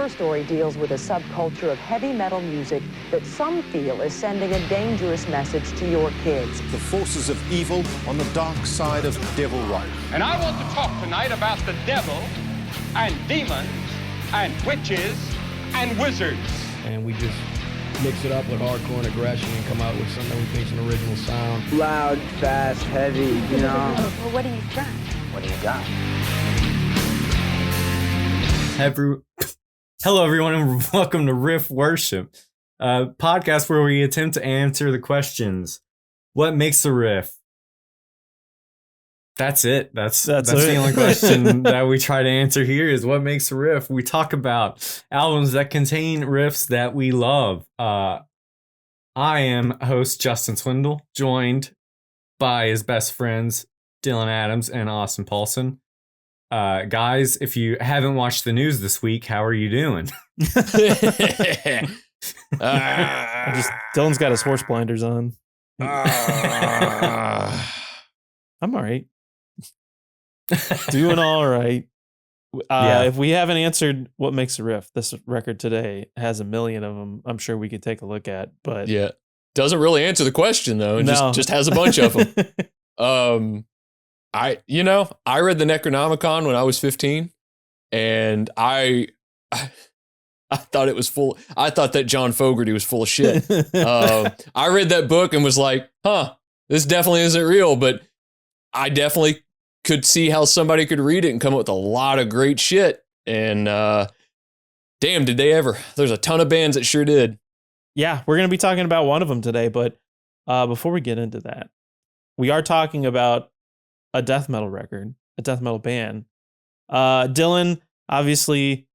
Her story deals with a subculture of heavy metal music that some feel is sending a dangerous message to your kids. The forces of evil on the dark side of devil rock. And I want to talk tonight about the devil and demons and witches and wizards. And we just mix it up with hardcore and aggression and come out with something we think's an original sound. Loud, fast, heavy, you know. Well, what do you got? What do you got? Hello, everyone, and welcome to Riff Worship, a podcast where we attempt to answer the questions: what makes a riff? That's it. That's the only question that we try to answer here is what makes a riff. We talk about albums that contain riffs that we love. I am host Justin Swindle, joined by his best friends Dylan Adams and Austin Paulson. Guys, if you haven't watched the news this week, how are you doing? Dylan's got his horse blinders on. I'm all right. Doing all right. If we haven't answered what makes a riff, this record today has a million of them. I'm sure we could take a look at, but yeah, doesn't really answer the question though. And just has a bunch of them. I read the Necronomicon when I was 15, and I thought it was full. I thought that John Fogerty was full of shit. I read that book and was like, this definitely isn't real, but I definitely could see how somebody could read it and come up with a lot of great shit. And damn, did they ever. There's a ton of bands that sure did. Yeah, we're going to be talking about one of them today, but before we get into that, we are talking about a death metal record, a death metal band. Dylan, obviously,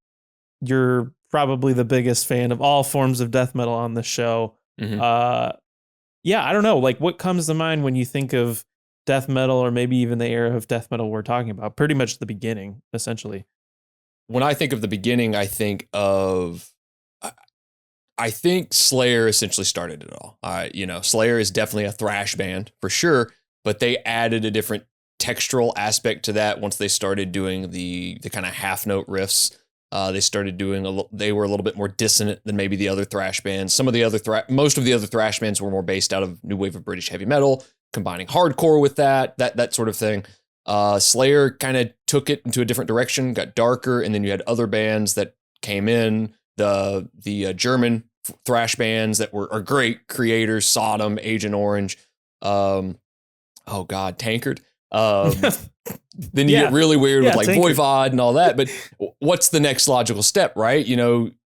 you're probably the biggest fan of all forms of death metal on the show. Mm-hmm. I don't know, like what comes to mind when you think of death metal, or maybe even the era of death metal we're talking about? Pretty much the beginning, essentially. When I think of the beginning, I think Slayer essentially started it all. Slayer is definitely a thrash band for sure, but they added a different textural aspect to that once they started doing the kind of half note riffs. They started doing they were a little bit more dissonant than maybe the other thrash bands. Most of the other thrash bands were more based out of new wave of British heavy metal, combining hardcore with that sort of thing. Slayer kind of took it into a different direction, got darker, and then you had other bands that came in, the German thrash bands that are great creators, Sodom, Agent Orange, Tankard. Then you get really weird with like Tankard. Voivod and all that. But what's the next logical step, right?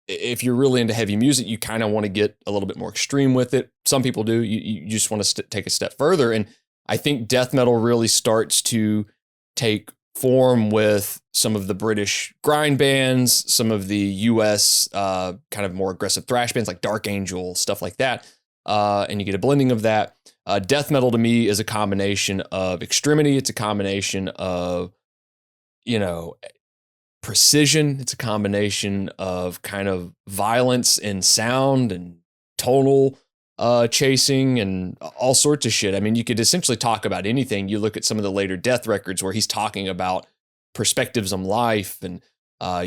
If you're really into heavy music, you kind of want to get a little bit more extreme with it. Some people do. You just want to take a step further. And I think death metal really starts to take form with some of the British grind bands, some of the US kind of more aggressive thrash bands like Dark Angel, stuff like that. And you get a blending of that. Death metal to me is a combination of extremity. It's a combination of, precision. It's a combination of kind of violence in sound and tonal chasing and all sorts of shit. I mean, you could essentially talk about anything. You look at some of the later Death records where he's talking about perspectives on life, and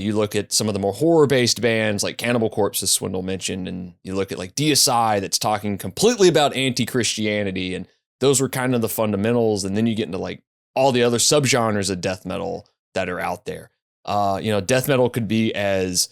you look at some of the more horror-based bands like Cannibal Corpse, as Swindle mentioned, and you look at like DSI that's talking completely about anti-Christianity, and those were kind of the fundamentals. And then you get into like all the other subgenres of death metal that are out there. Death metal could be as,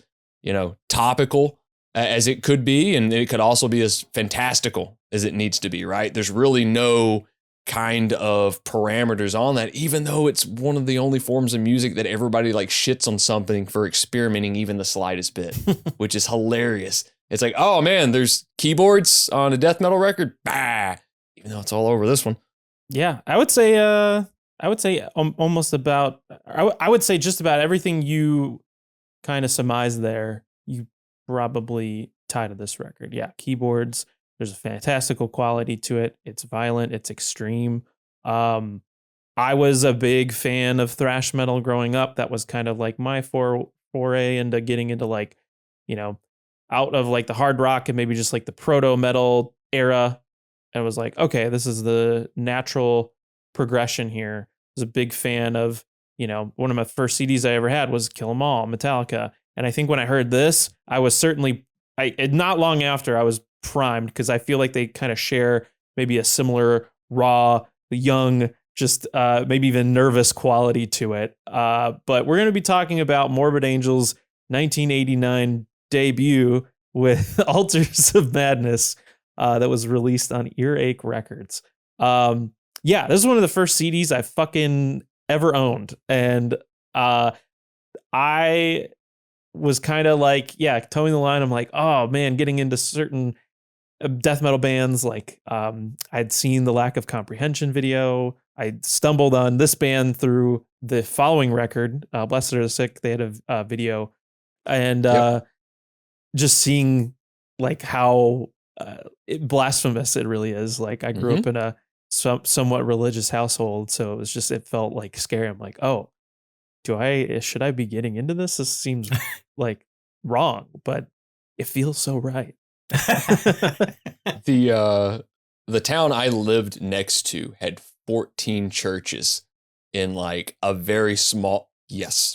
topical as it could be, and it could also be as fantastical as it needs to be, right? There's really no kind of parameters on that, even though it's one of the only forms of music that everybody like shits on something for experimenting even the slightest bit, which is hilarious. It's like, oh man, there's keyboards on a death metal record, bah, even though it's all over this one. Yeah, I would say almost about, I would say just about everything you kind of surmise there, you probably tie to this record. Yeah, keyboards. There's a fantastical quality to it. It's violent. It's extreme. I was a big fan of thrash metal growing up. That was kind of like my foray into getting into like, out of like the hard rock and maybe just like the proto metal era. And I was like, okay, this is the natural progression here. I was a big fan of, one of my first CDs I ever had was Kill 'Em All, Metallica. And I think when I heard this, I was certainly, not long after, I was primed, because I feel like they kind of share maybe a similar raw, young, just maybe even nervous quality to it. But we're going to be talking about Morbid Angel's 1989 debut with Altars of Madness that was released on Earache Records. Yeah, this is one of the first CDs I fucking ever owned. And I was kind of like, towing the line. I'm like, oh man, getting into certain death metal bands. Like I'd seen the Lack of Comprehension video. I stumbled on this band through the following record, Blessed Are the Sick. They had a video, and just seeing like how blasphemous it really is. Like I grew up in a somewhat religious household, so it felt like scary. I'm like, oh, should I be getting into this? This seems like wrong, but it feels so right. The town I lived next to had 14 churches in like a very small,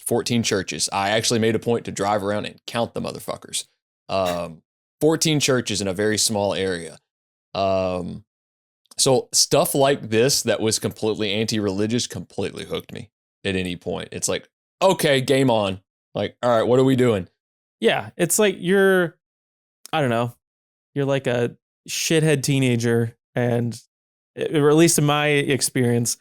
14 churches. I actually made a point to drive around and count the motherfuckers. 14 churches in a very small area. So stuff like this that was completely anti-religious completely hooked me at any point. It's like, okay, game on. Like, all right, what are we doing? Yeah, it's like you're like a shithead teenager, and or at least in my experience,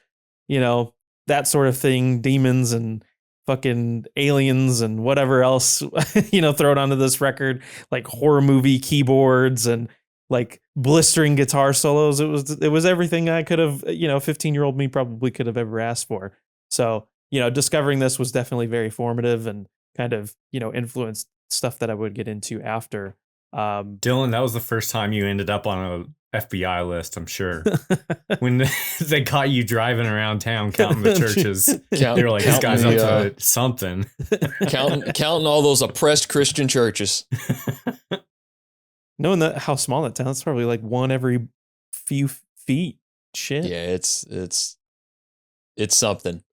that sort of thing, demons and fucking aliens and whatever else, thrown onto this record, like horror movie keyboards and like blistering guitar solos. It was everything I could have, 15-year-old me probably could have ever asked for. So, discovering this was definitely very formative and kind of, influenced stuff that I would get into after. Dylan, that was the first time you ended up on a FBI list, I'm sure. When they caught you driving around town counting the churches, they were like, this guy's up to something. Counting all those oppressed Christian churches. Knowing how small that town, it's probably like one every few feet. Shit. Yeah, it's something.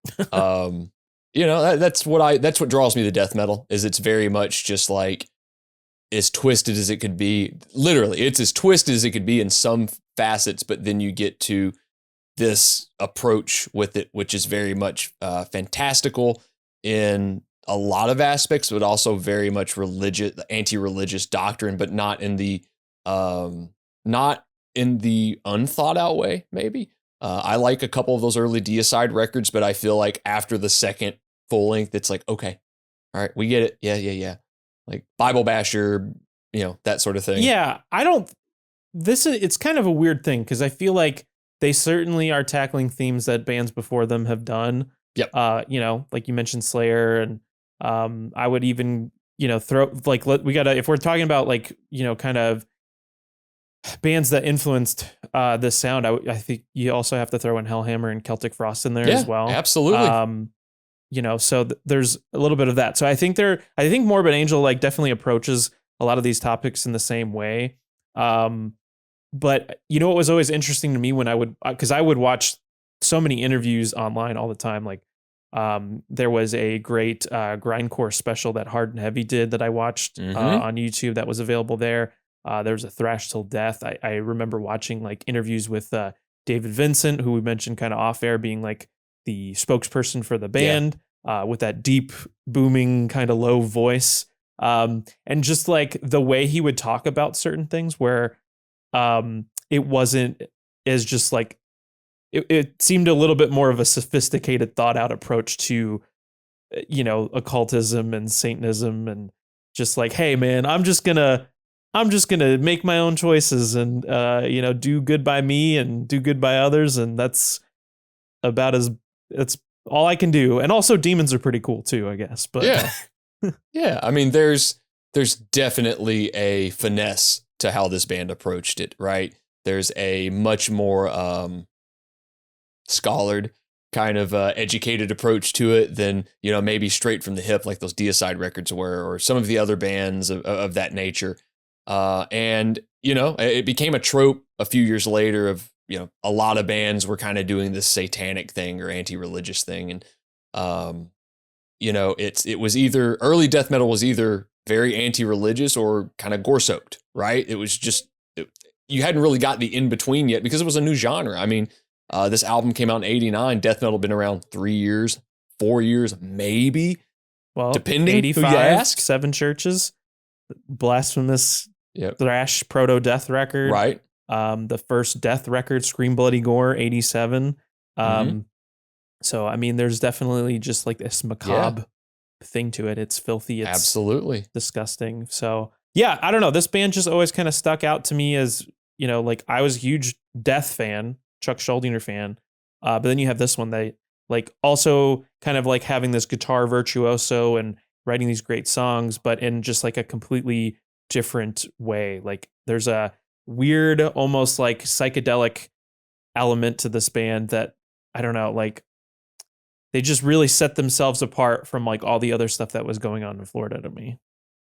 That's what draws me to death metal, is it's very much just like as twisted as it could be. Literally, it's as twisted as it could be in some facets, but then you get to this approach with it, which is very much fantastical in a lot of aspects, but also very much religious, anti-religious doctrine, but not in the unthought out way. Maybe I like a couple of those early Deicide records, but I feel like after the second full length, it's like, okay, all right, we get it. Yeah. Like Bible Basher, that sort of thing. Yeah, it's kind of a weird thing, because I feel like they certainly are tackling themes that bands before them have done. Yep. Like you mentioned Slayer, and I would even, throw like, if we're talking about like, kind of bands that influenced this sound, I think you also have to throw in Hellhammer and Celtic Frost in there as well. Absolutely. So there's a little bit of that. So I think Morbid Angel like definitely approaches a lot of these topics in the same way. But what was always interesting to me when because I would watch so many interviews online all the time. Like there was a great grindcore special that Hard and Heavy did that I watched on YouTube that was available there. There was a Thrash Till Death. I remember watching like interviews with David Vincent, who we mentioned kind of off air, being like the spokesperson for the band, with that deep, booming, kind of low voice. And just like the way he would talk about certain things where it wasn't as just like, it seemed a little bit more of a sophisticated, thought out approach to, occultism and Satanism, and just like, hey man, I'm just gonna make my own choices and, do good by me and do good by others. And that's all I can do. And also demons are pretty cool too, I guess. But yeah. I mean, there's definitely a finesse to how this band approached it, right? There's a much more scholared kind of educated approach to it than, maybe straight from the hip like those Deicide records were, or some of the other bands of that nature. And it became a trope a few years later of, a lot of bands were kind of doing this satanic thing or anti-religious thing. And, it was either early death metal was either very anti-religious or kind of gore soaked, right? It was just, you hadn't really got the in between yet because it was a new genre. I mean, this album came out in 89. Death metal had been around 3 years, 4 years, maybe. Well, depending 85, who you ask. 7 Churches, blasphemous thrash proto death record. Right. The first death record, Scream Bloody Gore, 87. So, I mean, there's definitely just like this macabre thing to it. It's filthy. It's absolutely disgusting. So, yeah, I don't know. This band just always kind of stuck out to me as, like I was a huge Death fan, Chuck Schuldiner fan. But then you have this one that like also kind of like having this guitar virtuoso and writing these great songs, but in just like a completely different way. Like there's a weird, almost like psychedelic element to this band that I don't know, like they just really set themselves apart from like all the other stuff that was going on in Florida to me.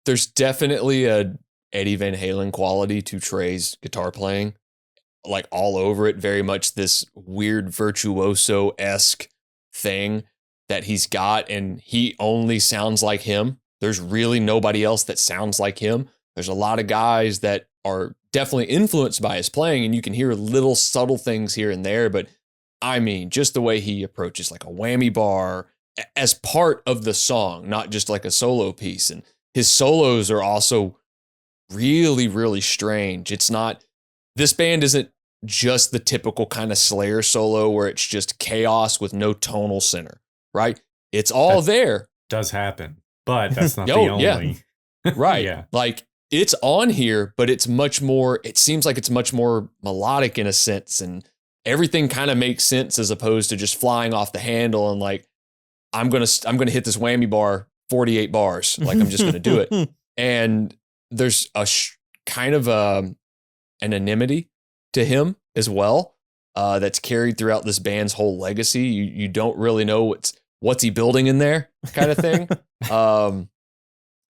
There's definitely a Eddie Van Halen quality to Trey's guitar playing, like all over it. Very much this weird virtuoso-esque thing that he's got, and he only sounds like him. There's really nobody else that sounds like him. There's a lot of guys that are definitely influenced by his playing, and you can hear little subtle things here and there, but I mean, just the way he approaches like a whammy bar as part of the song, not just like a solo piece. And his solos are also really, really strange. It's not, this band isn't just the typical kind of Slayer solo where it's just chaos with no tonal center, right? It's all there. Does happen, but that's not the only. Yeah. Right. Yeah. Like it's on here, but it's much more, it seems like it's much more melodic in a sense, and everything kind of makes sense as opposed to just flying off the handle and like, I'm going to hit this whammy bar 48 bars. Like I'm just going to do it. And there's a kind of an anonymity to him as well. That's carried throughout this band's whole legacy. You don't really know what's he building in there kind of thing.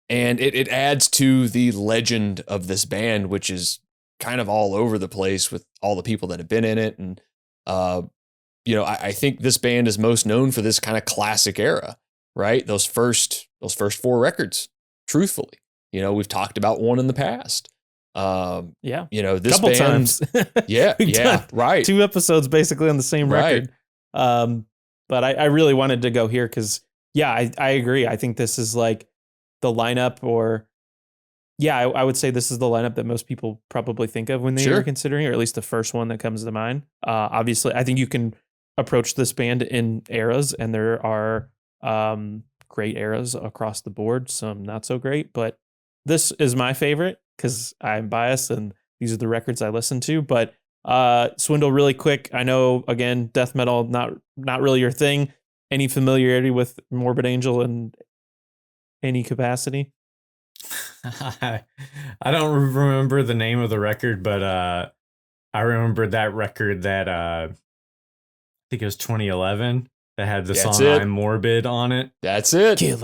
And it adds to the legend of this band, which is kind of all over the place with all the people that have been in it. And, I think this band is most known for this kind of classic era, right? Those first 4 records, truthfully, we've talked about one in the past. This couple band, times. right. 2 episodes basically on the same record. Right. But I really wanted to go here because, I agree. I think this is like the lineup I would say this is the lineup that most people probably think of when they are considering, or at least the first one that comes to mind. Obviously, I think you can approach this band in eras, and there are great eras across the board, some not so great, but this is my favorite because I'm biased and these are the records I listen to. But Swindle, really quick, I know, again, death metal, not really your thing. Any familiarity with Morbid Angel in any capacity? I don't remember the name of the record, but I remember that record that I think it was 2011 that had the song I'm Morbid on it. That's it. Yeah.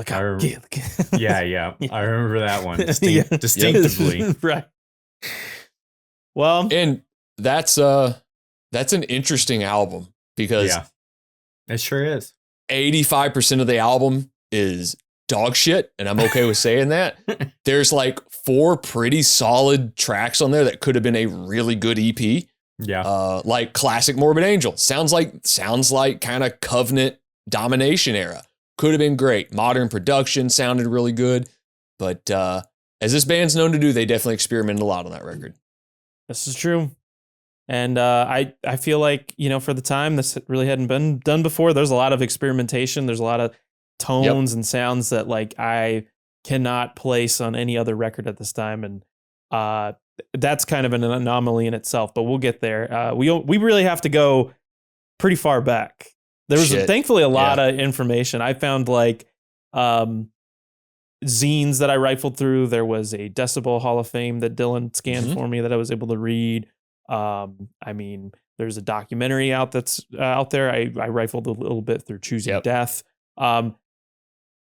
I remember that one distinctively. Right. Well, and that's an interesting album because it sure is. 85% of the album is dog shit, and I'm okay with saying that. There's like 4 pretty solid tracks on there that could have been a really good EP. Yeah. Like classic Morbid Angel. Sounds like kind of Covenant Domination era. Could have been great. Modern production sounded really good. But as this band's known to do, they definitely experimented a lot on that record. This is true. And I feel like, for the time, this really hadn't been done before. There's a lot of experimentation. There's a lot of tones and sounds that like I cannot place on any other record at this time. And that's kind of an anomaly in itself, but we'll get there. We really have to go pretty far back. There was thankfully a lot of information. I found like zines that I rifled through. There was a Decibel Hall of Fame that Dylan scanned for me that I was able to read. There's a documentary out there. I rifled a little bit through Choosing Death.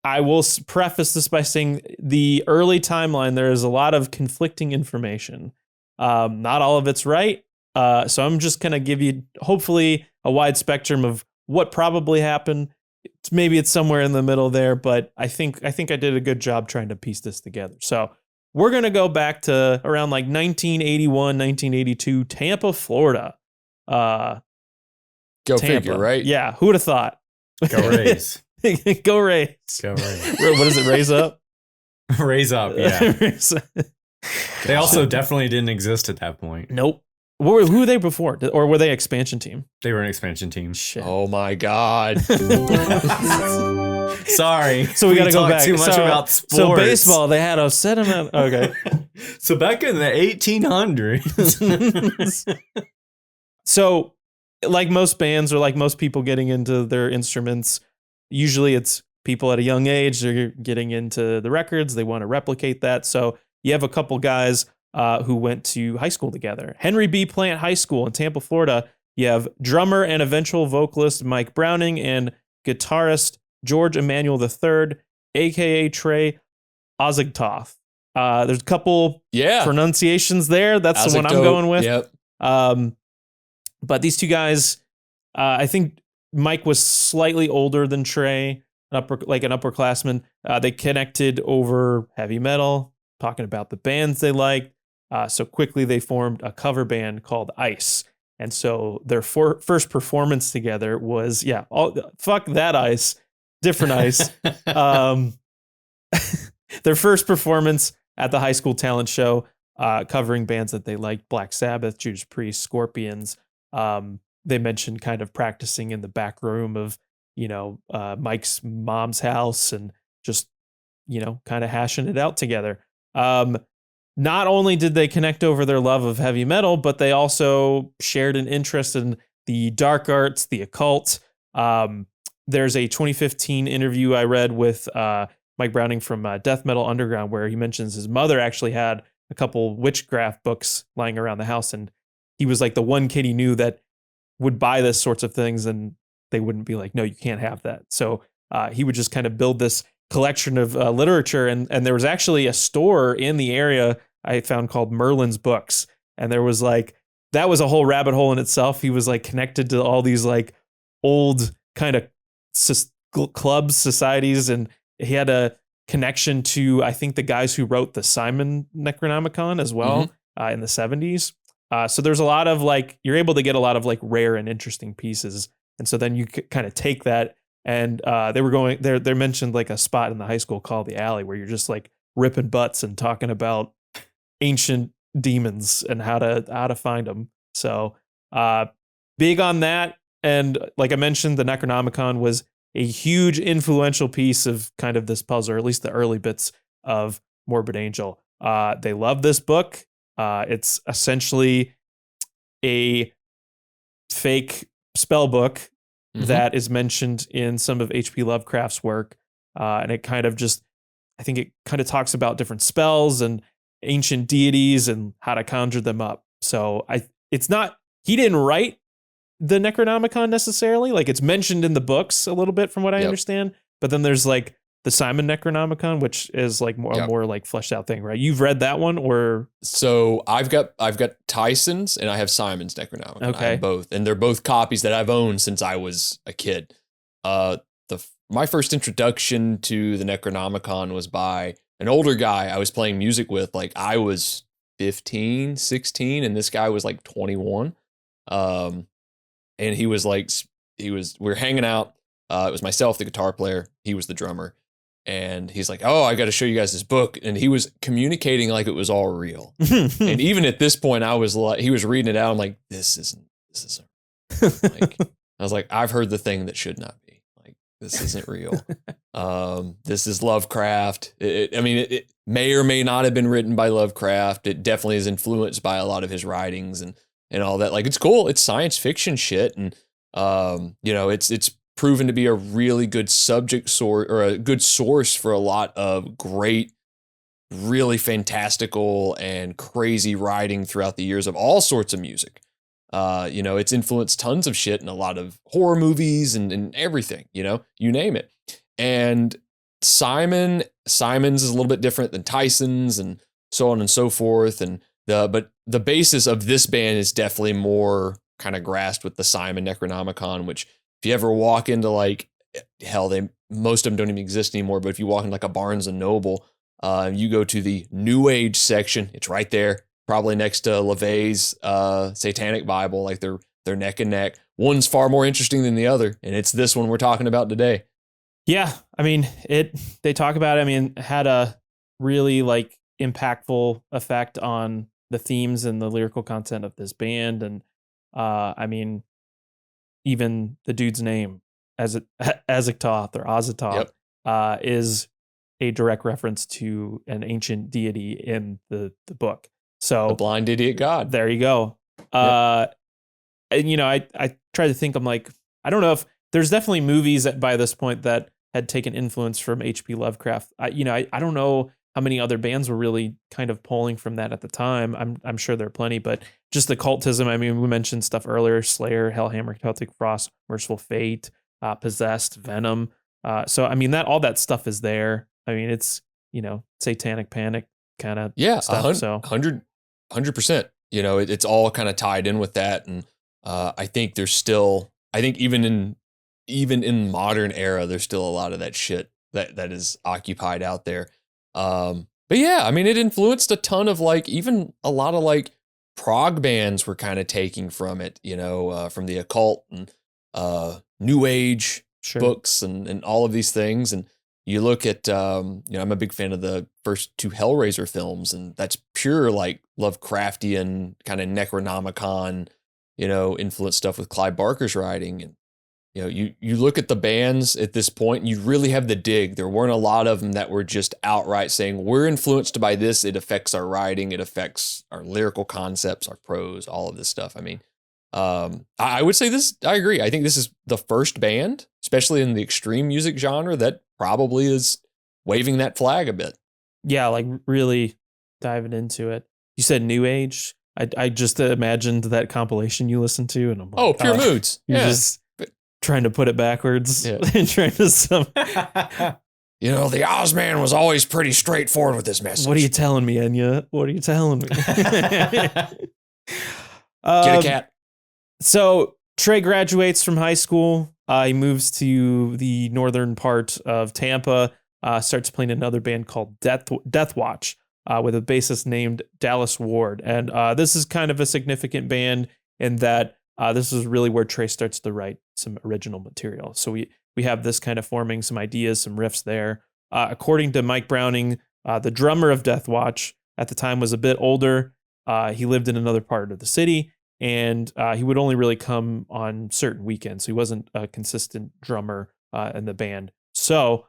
I will preface this by saying the early timeline, there is a lot of conflicting information. Not all of it's right. So I'm just going to give you hopefully a wide spectrum of what probably happened maybe it's somewhere in the middle there, but I think I did a good job trying to piece this together. So we're going to go back to around like 1981, 1982, Tampa, Florida. Go Tampa. figure, right? Yeah, who would have thought? Go Rays. Go Rays. Go Rays. What is it, Raise Up? Raise up, yeah. Raise Up. They also definitely didn't exist at that point. Nope. Who were they before? Or were they expansion team? They were an expansion team. Shit. Oh my God. Sorry. So we got to go back. Too much about sports. So baseball, they had a set amount. Okay. So back in the 1800s. So like most bands or like most people getting into their instruments, usually it's people at a young age, they're getting into the records. They want to replicate that. So you have a couple guys who went to high school together. Henry B. Plant High School in Tampa, Florida. You have drummer and eventual vocalist Mike Browning and guitarist George Emmanuel III, a.k.a. Trey Azagthoth. There's a couple pronunciations there. That's the one I'm going with. Yep. But these two guys, I think Mike was slightly older than Trey, an upperclassman. They connected over heavy metal, talking about the bands they liked. So quickly they formed a cover band called Ice. And so their first performance together was, fuck that Ice, different Ice. Their first performance at the high school talent show, covering bands that they liked, Black Sabbath, Judas Priest, Scorpions. They mentioned kind of practicing in the back room of, Mike's mom's house and just, kind of hashing it out together. Not only did they connect over their love of heavy metal, but they also shared an interest in the dark arts, the occult. There's a 2015 interview I read with Mike Browning from Death Metal Underground, where he mentions his mother actually had a couple witchcraft books lying around the house, and he was like the one kid he knew that would buy this sorts of things, and they wouldn't be like, no, you can't have that. So he would just kind of build this collection of literature, and there was actually a store in the area I found called Merlin's Books, and there was like, that was a whole rabbit hole in itself. He was like connected to all these like old kind of clubs, societies, and he had a connection to, I think, the guys who wrote the Simon Necronomicon as well in the 70s. So there's a lot of like, you're able to get a lot of like rare and interesting pieces, and so then you kind of take that. And they mentioned like a spot in the high school called the Alley, where you're just like ripping butts and talking about ancient demons and how to find them. So big on that. And like I mentioned, the Necronomicon was a huge influential piece of kind of this puzzle, or at least the early bits of Morbid Angel. They love this book. It's essentially a fake spell book that is mentioned in some of H.P. Lovecraft's work. And it kind of just, I think it kind of talks about different spells and ancient deities and how to conjure them up. So it's not, he didn't write the Necronomicon necessarily. Like, it's mentioned in the books a little bit from what I understand. But then there's like the Simon Necronomicon, which is like a more like fleshed out thing, right? You've read that one, or? So I've got Tyson's and I have Simon's Necronomicon. Okay. I have both, and they're both copies that I've owned since I was a kid. My first introduction to the Necronomicon was by an older guy I was playing music with. Like, I was 15, 16, and this guy was like 21. And he was like, we were hanging out. It was myself, the guitar player. He was the drummer. And he's like, oh, I got to show you guys this book. And he was communicating like it was all real. And even at this point, I was like, he was reading it out. I'm like, this isn't like, I was like, I've heard the thing that should not be. Like, this isn't real. This is Lovecraft. It may or may not have been written by Lovecraft. It definitely is influenced by a lot of his writings and all that. Like, it's cool. It's science fiction shit. And, it's proven to be a really good subject source, or a good source for a lot of great, really fantastical and crazy writing throughout the years of all sorts of music. It's influenced tons of shit in a lot of horror movies and everything, you name it. And Simon's is a little bit different than Tyson's and so on and so forth. But the basis of this band is definitely more kind of grasped with the Simon Necronomicon, which if you ever walk into like hell, most of them don't even exist anymore. But if you walk in like a Barnes and Noble, you go to the New Age section, it's right there, probably next to LaVey's Satanic Bible, like they're neck and neck. One's far more interesting than the other, and it's this one we're talking about today. Yeah, I mean, they talk about it. I mean, it had a really like impactful effect on the themes and the lyrical content of this band. And I mean, even the dude's name, Azagthoth or Azagthoth, is a direct reference to an ancient deity in the book. So the blind idiot god. There you go. And you know, I try to think, I'm like, I don't know if there's definitely movies by this point that had taken influence from H.P. Lovecraft. I don't know how many other bands were really kind of pulling from that at the time. I'm sure there are plenty, but just the cultism. I mean, we mentioned stuff earlier: Slayer, Hellhammer, Celtic Frost, Merciful Fate, Possessed, Venom. So I mean, all that stuff is there. I mean, it's, you know, Satanic Panic kind of stuff. So 100%. You know, it's all kind of tied in with that, and I think there's still, even in modern era, there's still a lot of that shit that is occupied out there. But yeah, I mean, it influenced a ton of like, even a lot of like prog bands were kind of taking from it, you know, from the occult and new age books and all of these things. And you look at, you know, I'm a big fan of the first 2 Hellraiser films, and that's pure like Lovecraftian kind of Necronomicon, you know, influenced stuff with Clive Barker's writing. And, you know, you look at the bands at this point, and you really have the dig. There weren't a lot of them that were just outright saying, we're influenced by this. It affects our writing. It affects our lyrical concepts, our prose, all of this stuff. I mean, I would say this, I agree. I think this is the first band, especially in the extreme music genre, that probably is waving that flag a bit. Yeah, like really diving into it. You said new age. I just imagined that compilation you listened to, and I'm like, Pure Moods. You're just trying to put it backwards and trying to You know, the Ozman was always pretty straightforward with his message. What are you telling me, Enya? What are you telling me? Get a cat. So Trey graduates from high school. He moves to the northern part of Tampa, starts playing another band called Death Watch, with a bassist named Dallas Ward. And this is kind of a significant band in that this is really where Trey starts to write some original material. So we have this kind of forming some ideas, some riffs there. According to Mike Browning, the drummer of Death Watch at the time was a bit older. He lived in another part of the city, and he would only really come on certain weekends. So he wasn't a consistent drummer in the band. So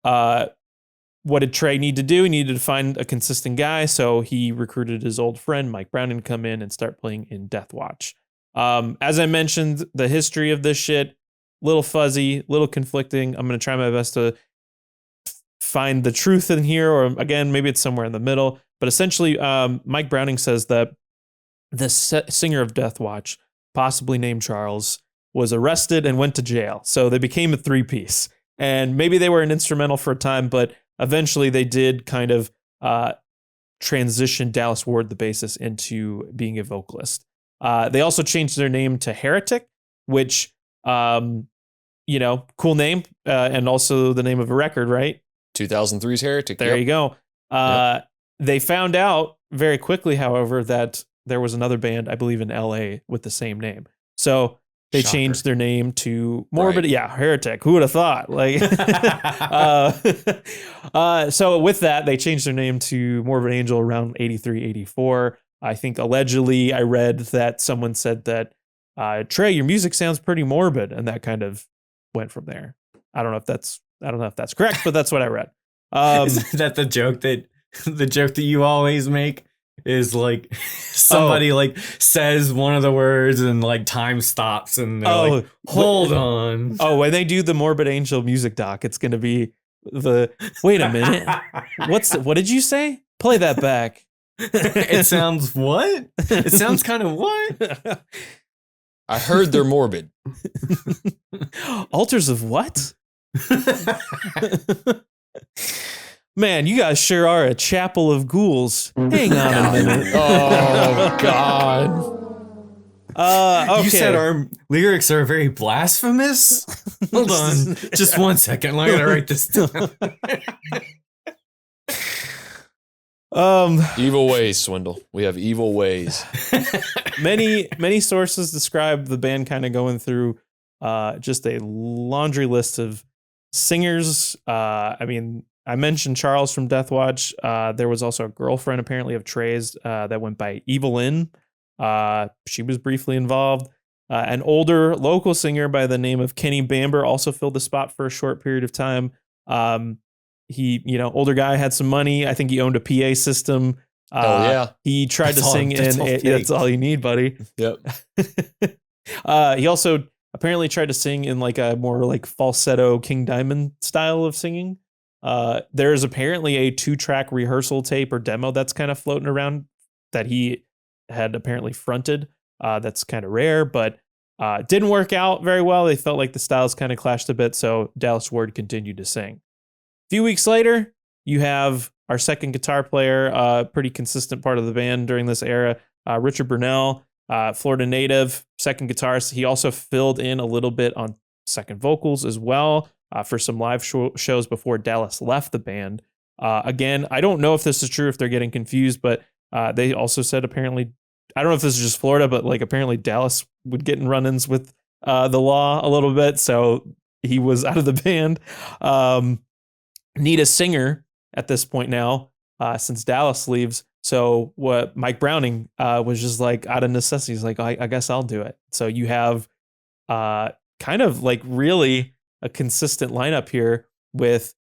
what did Trey need to do? He needed to find a consistent guy. So he recruited his old friend, Mike Browning, to come in and start playing in Death Watch. As I mentioned, the history of this shit, little fuzzy, little conflicting. I'm going to try my best to find the truth in here, or again, maybe it's somewhere in the middle. But essentially, Mike Browning says that the singer of Death Watch, possibly named Charles, was arrested and went to jail. So they became a 3-piece. And maybe they were an instrumental for a time, but eventually they did kind of transition Dallas Ward, the bassist, into being a vocalist. They also changed their name to Heretic, which, you know, cool name, and also the name of a record, right? 2003's Heretic. There you go. They found out very quickly, however, that there was another band, I believe in LA, with the same name. So they changed their name to Morbid. Right. Yeah, Heretic. Who would have thought? Like, so with that, they changed their name to Morbid Angel around 83, 84. I think allegedly I read that someone said that, Trey, your music sounds pretty morbid, and that kind of went from there. I don't know if that's correct, but that's what I read. Is that the joke that you always make? Is like somebody like says one of the words and like time stops and they're like, hold on. Oh, when they do the Morbid Angel music doc, it's going to be wait a minute. What did you say? Play that back. It sounds what? It sounds kind of what? I heard they're morbid. Altars of what? Man, you guys sure are a chapel of ghouls. Hang on a minute. Oh, God. Okay. You said our lyrics are very blasphemous? Hold on. Just 1 second. I gotta write this down. Evil ways, Swindle. We have evil ways. Many sources describe the band kind of going through just a laundry list of singers. I mean, I mentioned Charles from Death Watch. There was also a girlfriend apparently of Trey's that went by Evelyn. She was briefly involved. An older local singer by the name of Kenny Bamber also filled the spot for a short period of time. He, older guy, had some money. I think he owned a PA system. Oh yeah. He tried to sing that's all you need, buddy. Yep. He also apparently tried to sing in like a more like falsetto King Diamond style of singing. There's apparently a 2-track rehearsal tape or demo that's kind of floating around that he had apparently fronted. That's kind of rare, but didn't work out very well. They felt like the styles kind of clashed a bit, so Dallas Ward continued to sing. A few weeks later, you have our second guitar player, pretty consistent part of the band during this era, Richard Burnell, Florida native, second guitarist. He also filled in a little bit on second vocals as well for some live shows before Dallas left the band. Again, I don't know if this is true, if they're getting confused, but they also said apparently, I don't know if this is just Florida, but like apparently Dallas would get in run-ins with the law a little bit, so he was out of the band. Need a singer at this point now, since Dallas leaves. So what Mike Browning was just like out of necessity. He's like, I guess I'll do it. So you have kind of like really a consistent lineup here with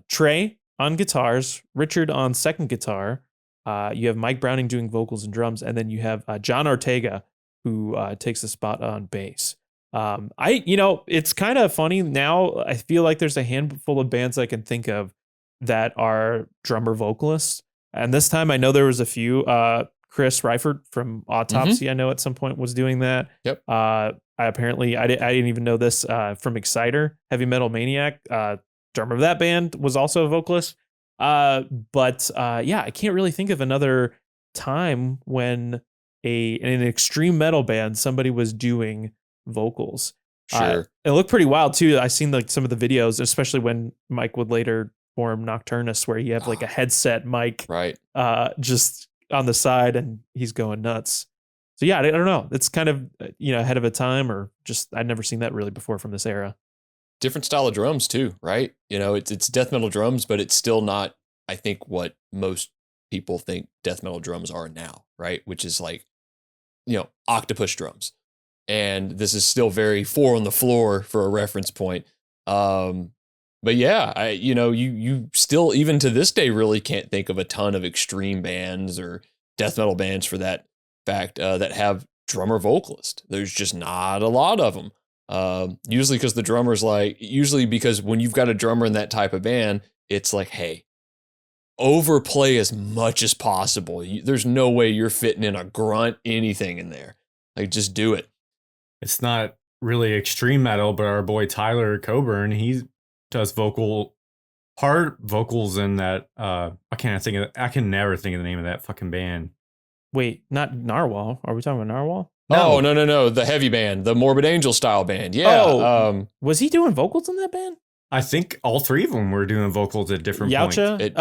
Trey on guitars, Richard on second guitar. You have Mike Browning doing vocals and drums, and then you have John Ortega who takes the spot on bass. It's kind of funny now. I feel like there's a handful of bands I can think of that are drummer vocalists. And this time I know there was a few. Chris Reifert from Autopsy, I know at some point was doing that. Yep. I didn't even know this from Exciter, Heavy Metal Maniac. Drummer of that band was also a vocalist. I can't really think of another time when in an extreme metal band somebody was doing vocals. Sure. It looked pretty wild too. I seen like some of the videos, especially when Mike would later form Nocturnus, where you have like a headset mic right just on the side and he's going nuts. So yeah, I don't know. It's kind of ahead of a time, or just I'd never seen that really before from this era. Different style of drums too, right? It's death metal drums, but it's still not, I think, what most people think death metal drums are now, right? Which is like, octopus drums. And this is still very 4 on the floor for a reference point. But yeah, you still, even to this day, really can't think of a ton of extreme bands or death metal bands for that fact that have drummer vocalist. There's just not a lot of them. Usually because the drummer's because when you've got a drummer in that type of band, it's like, hey, overplay as much as possible. There's no way you're fitting in a grunt, anything in there. Like, just do it. It's not really extreme metal, but our boy Tyler Coburn, he does hard vocals in that. I can never think of the name of that fucking band. Wait, not Narwhal. Are we talking about Narwhal? No. Oh, no. The heavy band, the Morbid Angel style band. Yeah. Was he doing vocals in that band? I think all 3 of them were doing vocals at different Yautja? points.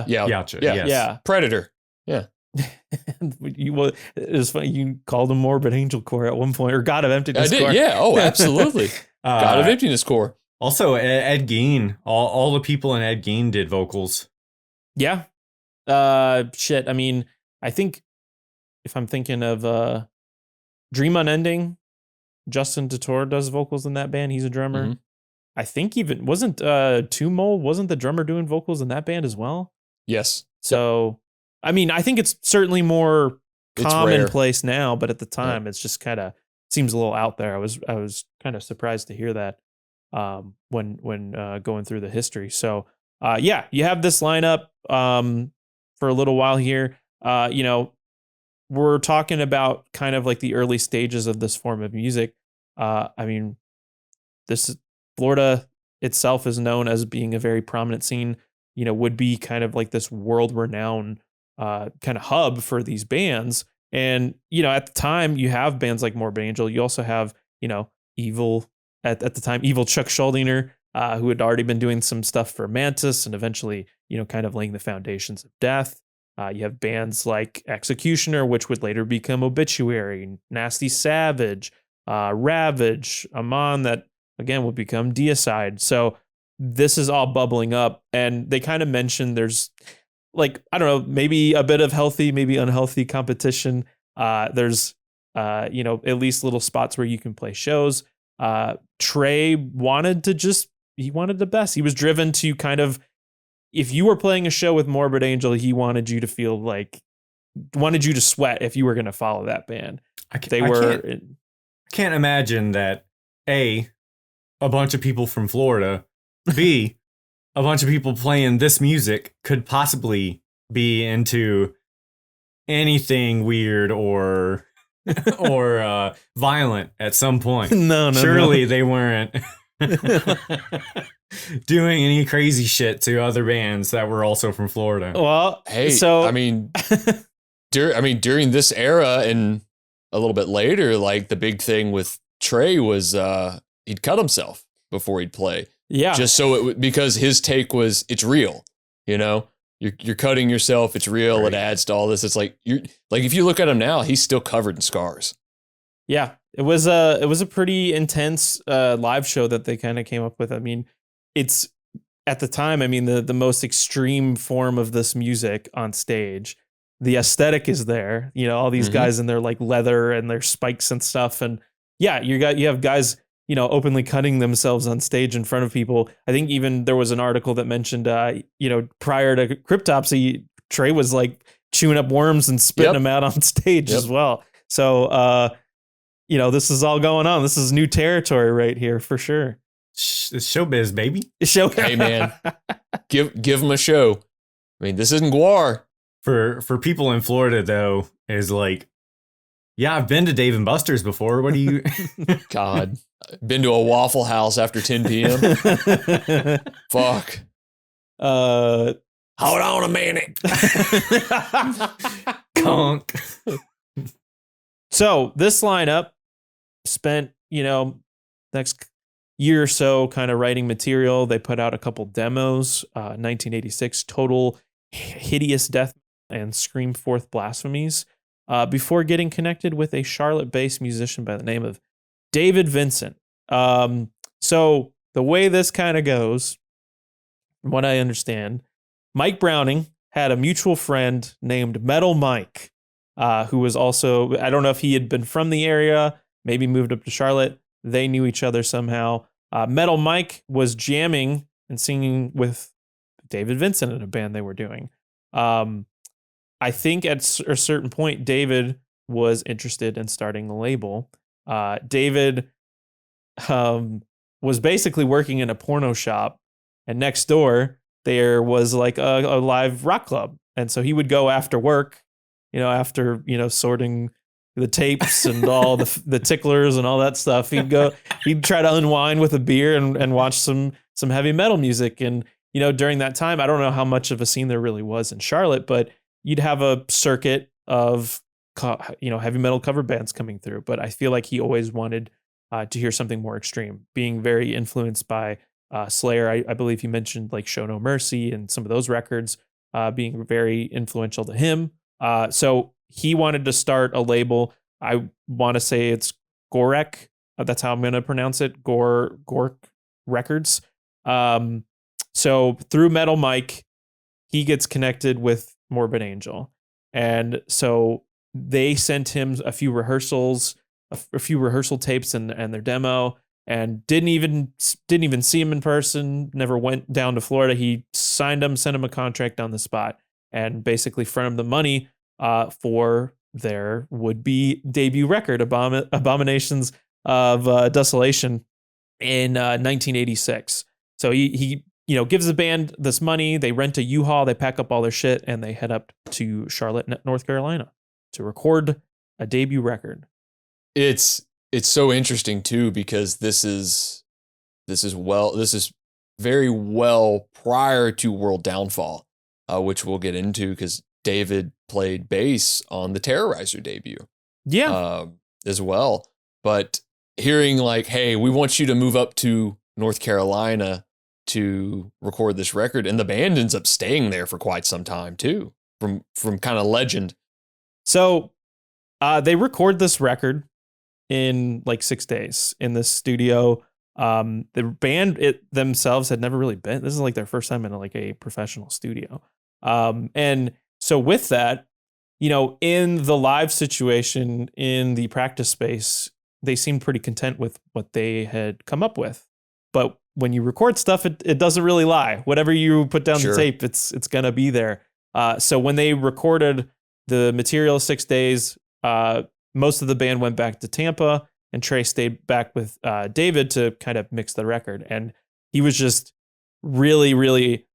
Yautja. Yes. Yeah. Predator. Yeah. It was funny. You called him Morbid Angel Core at one point, or God of Emptiness Core. I did. Yeah. Oh, absolutely. God of Emptiness Core. Also, Ed Gein. All the people in Ed Gein did vocals. Yeah. Shit. I mean, I think if I'm thinking of Dream Unending, Justin Dutour does vocals in that band. He's a drummer. Mm-hmm. I think even wasn't Tumol wasn't the drummer doing vocals in that band as well? Yes. So, I mean, I think it's certainly more commonplace now, but at the time, it's just kind of seems a little out there. I was kind of surprised to hear that when going through the history. So, you have this lineup for a little while here. We're talking about kind of like the early stages of this form of music. Florida itself is known as being a very prominent scene, would be kind of like this world renowned kind of hub for these bands. And, at the time you have bands like Morbid Angel. You also have, Evil at the time, Evil Chuck Schuldiner, who had already been doing some stuff for Mantis and eventually, kind of laying the foundations of Death. You have bands like Executioner, which would later become Obituary, Nasty Savage, Ravage, Amon, that again would become Deicide. So this is all bubbling up, and they kind of mentioned there's like, I don't know, maybe a bit of healthy, maybe unhealthy competition. There's at least little spots where you can play shows. Trey wanted the best. He was driven to kind of, if you were playing a show with Morbid Angel, he wanted you to sweat if you were going to follow that band. I can't imagine that a bunch of people from Florida, B, a bunch of people playing this music could possibly be into anything weird or violent at some point. No. Surely they weren't doing any crazy shit to other bands that were also from Florida. Well, hey, so I mean, during this era and a little bit later, like the big thing with Trey was he'd cut himself before he'd play. Yeah, just so because his take was it's real. You're cutting yourself. It's real. Right. It adds to all this. It's like if you look at him now, he's still covered in scars. Yeah, it was a pretty intense live show that they kind of came up with. I mean, it's at the time, I mean, the most extreme form of this music on stage. The aesthetic is there. All these guys in their like leather and their spikes and stuff. And yeah, you have guys, openly cutting themselves on stage in front of people. I think even there was an article that mentioned, prior to Cryptopsy, Trey was like chewing up worms and spitting them out on stage as well. So, this is all going on. This is new territory right here for sure. It's showbiz, baby. Hey man, give them a show. I mean, this isn't Guar. For people in Florida though, is like, yeah, I've been to Dave and Buster's before. What do you? God, been to a Waffle House after 10 p.m. Fuck. Hold on a minute. Conk. So this lineup spent, next year or so kind of writing material. They put out a couple demos, 1986, total hideous death and scream forth blasphemies, before getting connected with a Charlotte-based musician by the name of David Vincent. So the way this kind of goes, from what I understand, Mike Browning had a mutual friend named Metal Mike, who was also, I don't know if he had been from the area, maybe moved up to Charlotte. They knew each other somehow. Metal Mike was jamming and singing with David Vincent in a band they were doing. I think at a certain point, David was interested in starting a label. David was basically working in a porno shop, and next door there was like a live rock club. And so he would go after work, after, sorting the tapes and all the ticklers and all that stuff. He'd try to unwind with a beer and watch some heavy metal music. And, during that time, I don't know how much of a scene there really was in Charlotte, but you'd have a circuit of, heavy metal cover bands coming through. But I feel like he always wanted to hear something more extreme, being very influenced by Slayer. I believe he mentioned like Show No Mercy and some of those records being very influential to him. So he wanted to start a label. I want to say it's Gorek. That's how I'm going to pronounce it. Gork Records. So through Metal Mike, he gets connected with Morbid Angel. And so they sent him a few rehearsals, a few rehearsal tapes and their demo, and didn't even see him in person, never went down to Florida. He signed him, sent him a contract on the spot, and basically fronted him the money for their would-be debut record, Abominations of Desolation, in 1986. So he gives the band this money. They rent a U-Haul, they pack up all their shit, and they head up to Charlotte, North Carolina to record a debut record. It's so interesting too, because this is very well prior to World Downfall, which we'll get into, because David played bass on the Terrorizer debut. Yeah. As well. But hearing like, hey, we want you to move up to North Carolina to record this record, and the band ends up staying there for quite some time too, from kind of legend. So they record this record in like 6 days in the studio. The band themselves had never really been. This is like their first time in like a professional studio. And so with that, in the live situation in the practice space, they seemed pretty content with what they had come up with. But when you record stuff, it doesn't really lie. Whatever you put down the tape, it's gonna be there. So when they recorded the material 6 days, most of the band went back to Tampa, and Trey stayed back with David to kind of mix the record. And he was just really, really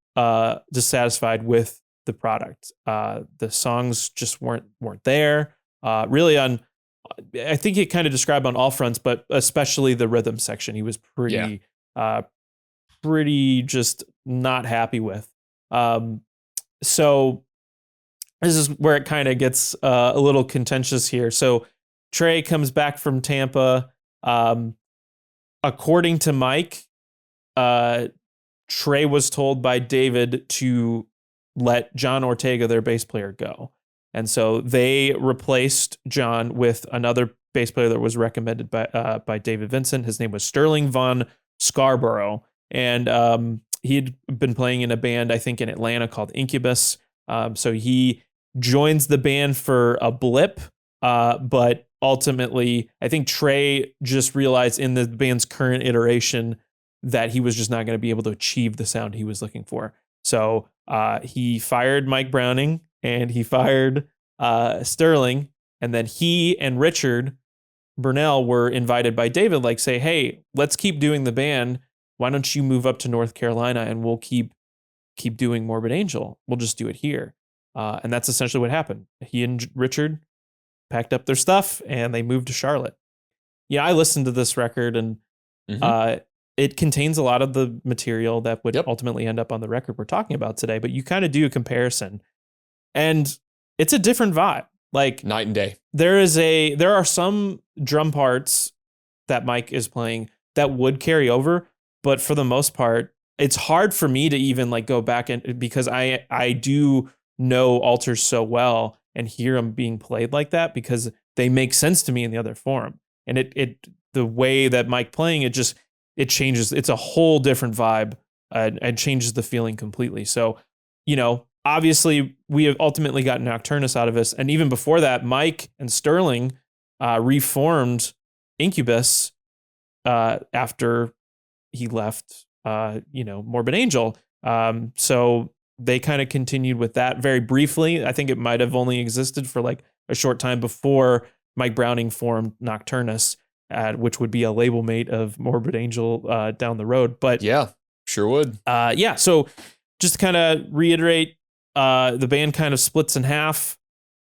dissatisfied with the product. The songs just weren't there. Really I think he kind of described on all fronts, but especially the rhythm section, he was pretty just not happy with. So this is where it kind of gets a little contentious here. So Trey comes back from Tampa. According to Mike, Trey was told by David to let John Ortega, their bass player, go. And so they replaced John with another bass player that was recommended by David Vincent. His name was Sterling Von Scarborough. And he'd been playing in a band, I think, in Atlanta called Incubus. So he joins the band for a blip. But ultimately, I think Trey just realized in the band's current iteration that he was just not going to be able to achieve the sound he was looking for. So he fired Mike Browning and he fired Sterling. And then he and Richard Burnell were invited by David, like, say, hey, let's keep doing the band. Why don't you move up to North Carolina and we'll keep doing Morbid Angel. We'll just do it here. And that's essentially what happened. He and Richard packed up their stuff and they moved to Charlotte. Yeah, I listened to this record and it contains a lot of the material that would ultimately end up on the record we're talking about today, but you kind of do a comparison and it's a different vibe. Like night and day. There are some drum parts that Mike is playing that would carry over, but for the most part, it's hard for me to even like go back and because I do know altars so well and hear them being played like that because they make sense to me in the other form. And the way that Mike playing it changes. It's a whole different vibe and changes the feeling completely. So, obviously we have ultimately got Nocturnus out of this. And even before that, Mike and Sterling reformed Incubus after he left, Morbid Angel. So they kind of continued with that very briefly. I think it might have only existed for like a short time before Mike Browning formed Nocturnus, which would be a label mate of Morbid Angel down the road. But yeah, sure would. So just to kind of reiterate, the band kind of splits in half.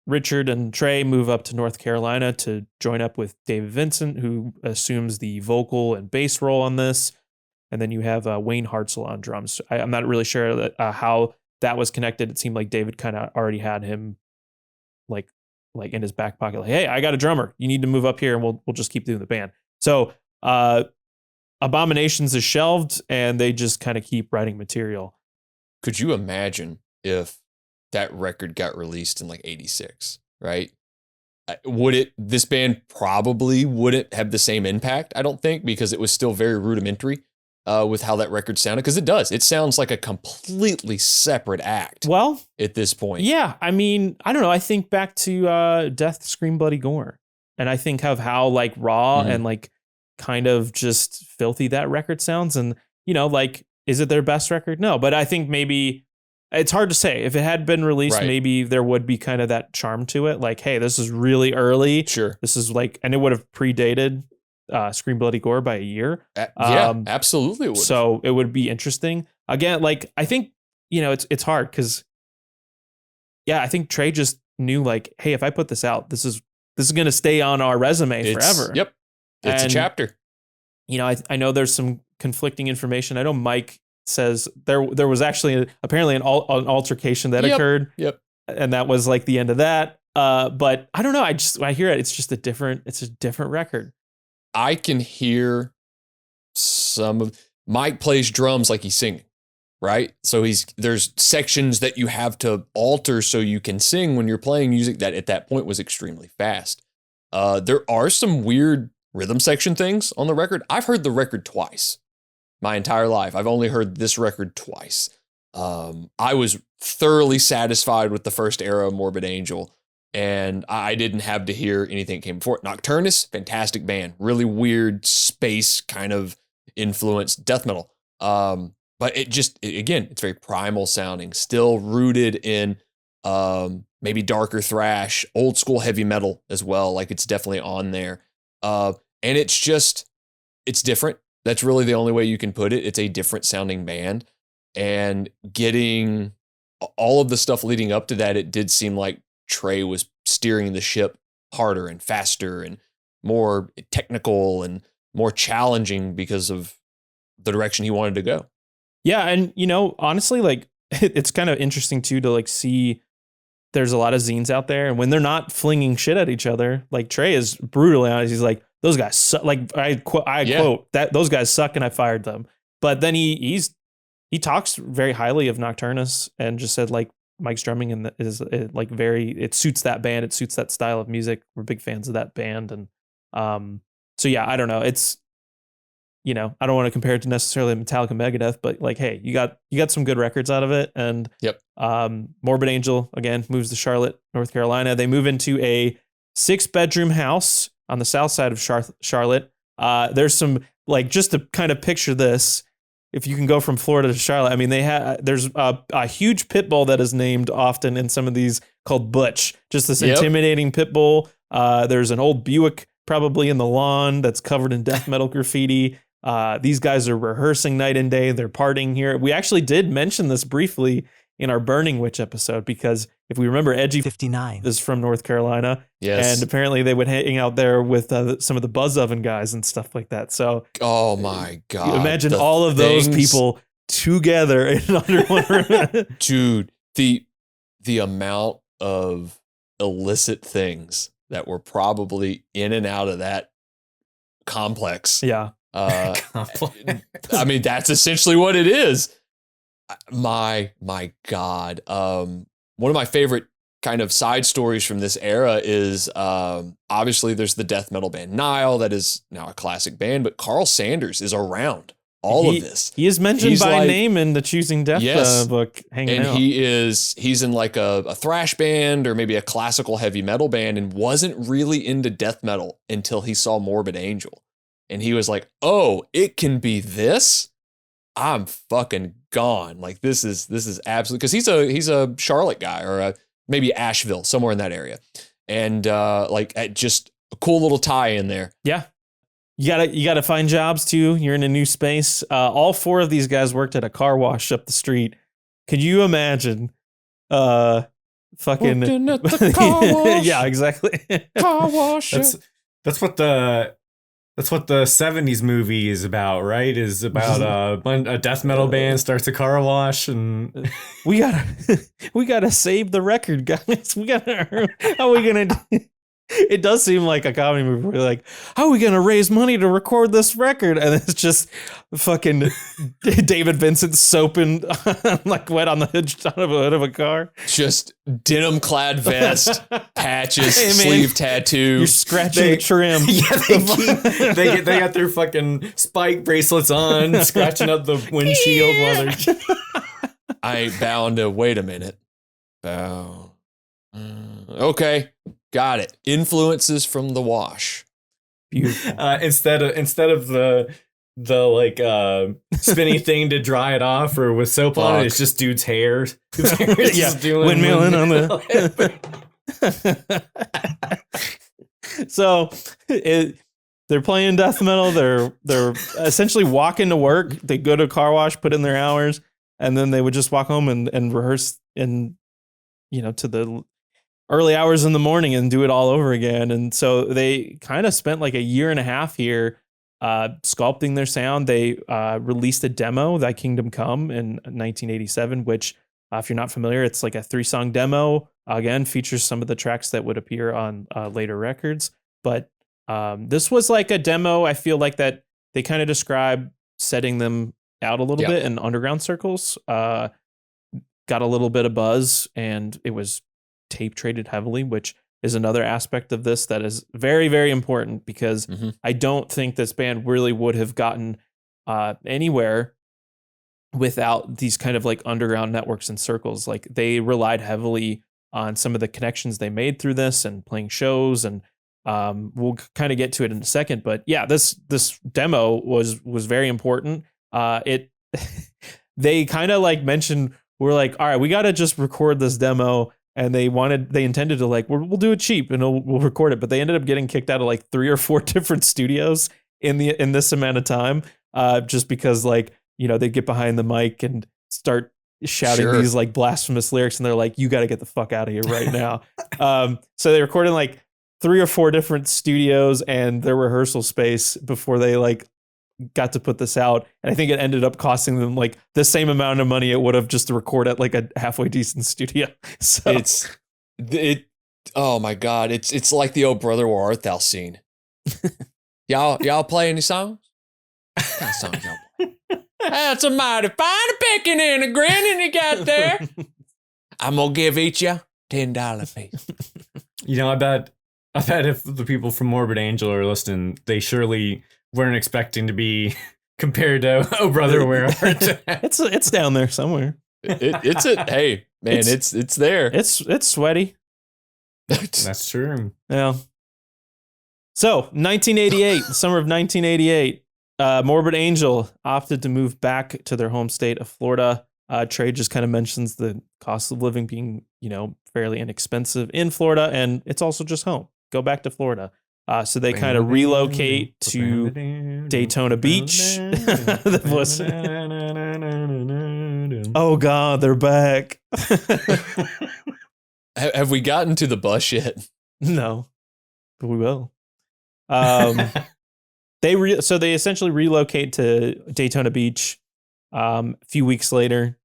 Richard and Trey move up to North Carolina to join up with David Vincent, who assumes the vocal and bass role on this. And then you have Wayne Hartzell on drums. I'm not really sure how that was connected. It seemed like David kind of already had him like in his back pocket. Like, hey, I got a drummer. You need to move up here and we'll just keep doing the band. So Abominations is shelved and they just kind of keep writing material. Could you imagine if that record got released in like 86, right? This band probably wouldn't have the same impact, I don't think, because it was still very rudimentary with how that record sounded. Because it does. It sounds like a completely separate act. Well, at this point. Yeah. I mean, I don't know. I think back to Death, Scream, Bloody Gore. And I think of how like raw and like kind of just filthy that record sounds. And, like, is it their best record? No. But I think maybe it's hard to say. If it had been released, maybe there would be kind of that charm to it. Like, hey, this is really early. Sure. This is like, and it would have predated Scream Bloody Gore by a year. Yeah, absolutely. It would. So it would be interesting. Again, like, I think, it's hard because, I think Trey just knew like, hey, if I put this out, this is going to stay on our resume forever. Yep. It's a chapter. I know there's some conflicting information. I know Mike says there was actually apparently an altercation that occurred. Yep. and that was like the end of that. But I don't know. When I hear it, it's a different record. I can hear Mike plays drums like he's singing, right? So there's sections that you have to alter so you can sing when you're playing music that at that point was extremely fast. There are some weird rhythm section things on the record. I've heard the record twice my entire life. I've only heard this record twice. I was thoroughly satisfied with the first era of Morbid Angel, and I didn't have to hear anything that came before it. Nocturnus, fantastic band, really weird space kind of influenced death metal. But again, it's very primal sounding, still rooted in maybe darker thrash, old school heavy metal as well. Like it's definitely on there. And it's different. That's really the only way you can put it. It's a different sounding band, and getting all of the stuff leading up to that, it did seem like Trey was steering the ship harder and faster and more technical and more challenging because of the direction he wanted to go. Yeah. And, honestly, like it's kind of interesting too, to like see there's a lot of zines out there, and when they're not flinging shit at each other, like Trey is brutally honest. He's like, those guys suck. Like I quote that those guys suck and I fired them. But then he talks very highly of Nocturnus and just said like Mike's drumming is like it suits that band. It suits that style of music. We're big fans of that band. And so yeah, I don't know. It's, I don't want to compare it to necessarily Metallica Megadeth, but like, hey, you got some good records out of it. And Morbid Angel again moves to Charlotte, North Carolina. They move into a 6-bedroom house on the south side of Charlotte. There's some, like, just to kind of picture this, if you can go from Florida to Charlotte, I mean, there's a huge pit bull that is named often in some of these called Butch, just this intimidating pit bull. There's an old Buick probably in the lawn that's covered in death metal graffiti. These guys are rehearsing night and day. They're partying here. We actually did mention this briefly in our Burning Witch episode, because if we remember, Edgy 59 is from North Carolina. Yes. And apparently they would hang out there with some of the Buzz Oven guys and stuff like that. So, oh my God. Imagine all of those people together in under one room. Dude, the amount of illicit things that were probably in and out of that complex. Yeah. I mean, that's essentially what it is. My God. One of my favorite kind of side stories from this era is obviously there's the death metal band Nile, that is now a classic band, but Carl Sanders is around all of this. He is mentioned by name in the Choosing Death book. And he's in like a thrash band or maybe a classical heavy metal band, and wasn't really into death metal until he saw Morbid Angel. And he was like, oh, it can be this? I'm fucking gone. Like this is absolutely, because he's a Charlotte guy, or maybe Asheville, somewhere in that area. And just a cool little tie in there. Yeah. You gotta find jobs too. You're in a new space. All 4 of these guys worked at a car wash up the street. Could you imagine fucking working at the car wash? Yeah, exactly. Car wash. That's what the 70s movie is about, right? Is about a death metal band starts a car wash, and we gotta save the record, guys. How are we gonna do? It does seem like a comedy movie. We're like, how are we gonna raise money to record this record? And it's just fucking David Vincent soaping like wet on the hood of a car. Just denim clad vest, patches, sleeve tattoo. You're scratching the trim. Yeah, they got their fucking spike bracelets on, scratching up the windshield while they're. I ain't bound to wait a minute. Bow. Okay. Got it. Influences from the wash. Beautiful. Instead of the like spinny thing to dry it off, or with soap on it, it's just dude's hair. Windmilling on the. So they're playing death metal. They're essentially walking to work. They go to a car wash, put in their hours, and then they would just walk home and rehearse to the early hours in the morning and do it all over again. And so they kind of spent like a year and a half here sculpting their sound. They released a demo, Thy Kingdom Come, in 1987, which if you're not familiar, it's like a 3-song demo Again, features some of the tracks that would appear on later records. But this was like a demo. I feel like that they kind of describe setting them out a little bit in underground circles. Got a little bit of buzz, and it was tape traded heavily, which is another aspect of this that is very, very important, because I don't think this band really would have gotten anywhere without these kind of like underground networks and circles. Like, they relied heavily on some of the connections they made through this and playing shows, and we'll kind of get to it in a second. But yeah, this demo was very important. They kind of like mentioned, we're like, all right, we got to just record this demo. And they intended to like, we'll do it cheap and we'll record it. But they ended up getting kicked out of like 3 or 4 different studios in this amount of time. Just because, like, you know, they'd get behind the mic and start shouting these like blasphemous lyrics, and they're like, you got to get the fuck out of here right now. So they recorded like 3 or 4 different studios and their rehearsal space before they like got to put this out. And I think it ended up costing them like the same amount of money it would have just to record at like a halfway decent studio. So oh my God, it's like the old Brother Where Art Thou scene. Y'all play any songs? What kind of songs y'all play? That's a mighty fine picking and a grinning you got there. I'm gonna give each you $10 piece. You know, I bet if the people from Morbid Angel are listening, they surely weren't expecting to be compared to Oh Brother Where Art Thou. It's down there somewhere. Hey man, it's there. It's sweaty. That's true. Yeah. So 1988, the summer of 1988, Morbid Angel opted to move back to their home state of Florida. Trey just kind of mentions the cost of living being, you know, fairly inexpensive in Florida, and it's also just home. Go back to Florida. So they kind of relocate to Daytona Beach. Oh God, they're back. Have we gotten to the bus yet? No, but we will. So they essentially relocate to Daytona Beach. A few weeks later,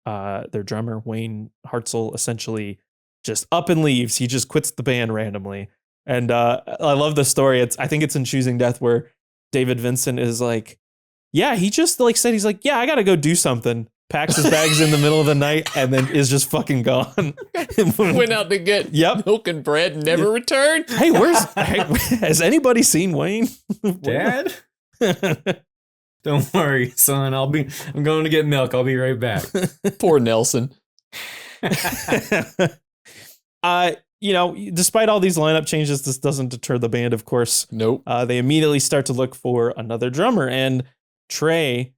their drummer Wayne Hartzell essentially just up and leaves. He just quits the band randomly. And I love the story. I think it's in Choosing Death where David Vincent is like, yeah, he just like said, he's like, yeah, I got to go do something. Packs his bags in the middle of the night and then is just fucking gone. Went out to get milk and bread and never returned. Hey, has anybody seen Wayne? Dad? Don't worry, son. I'm going to get milk. I'll be right back. Poor Nelson. You know, despite all these lineup changes, this doesn't deter the band, of course. Nope. They immediately start to look for another drummer, and Trey,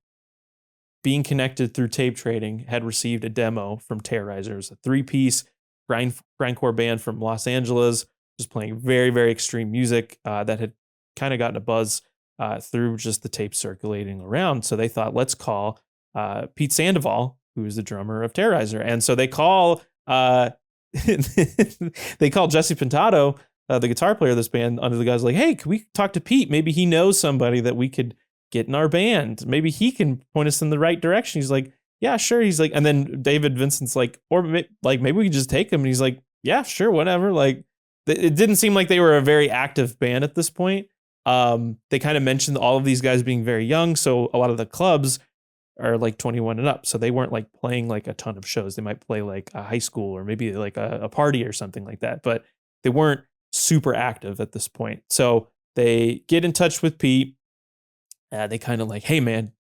being connected through tape trading, had received a demo from Terrorizer, a 3-piece grindcore band from Los Angeles, just playing very, very extreme music that had kind of gotten a buzz through just the tape circulating around. So they thought, let's call Pete Sandoval, who is the drummer of Terrorizer. And so they call Jesse Pintado, the guitar player of this band, under the guise like, hey, can we talk to Pete? Maybe he knows somebody that we could get in our band. Maybe he can point us in the right direction. He's like, yeah, sure. He's like, and then David Vincent's like, maybe we could just take him. And he's like, yeah, sure, whatever. Like, it didn't seem like they were a very active band at this point. They kind of mentioned all of these guys being very young. So a lot of the clubs are like 21 and up. So they weren't like playing like a ton of shows. They might play like a high school or maybe like a party or something like that, but they weren't super active at this point. So they get in touch with Pete. They kind of like, hey man,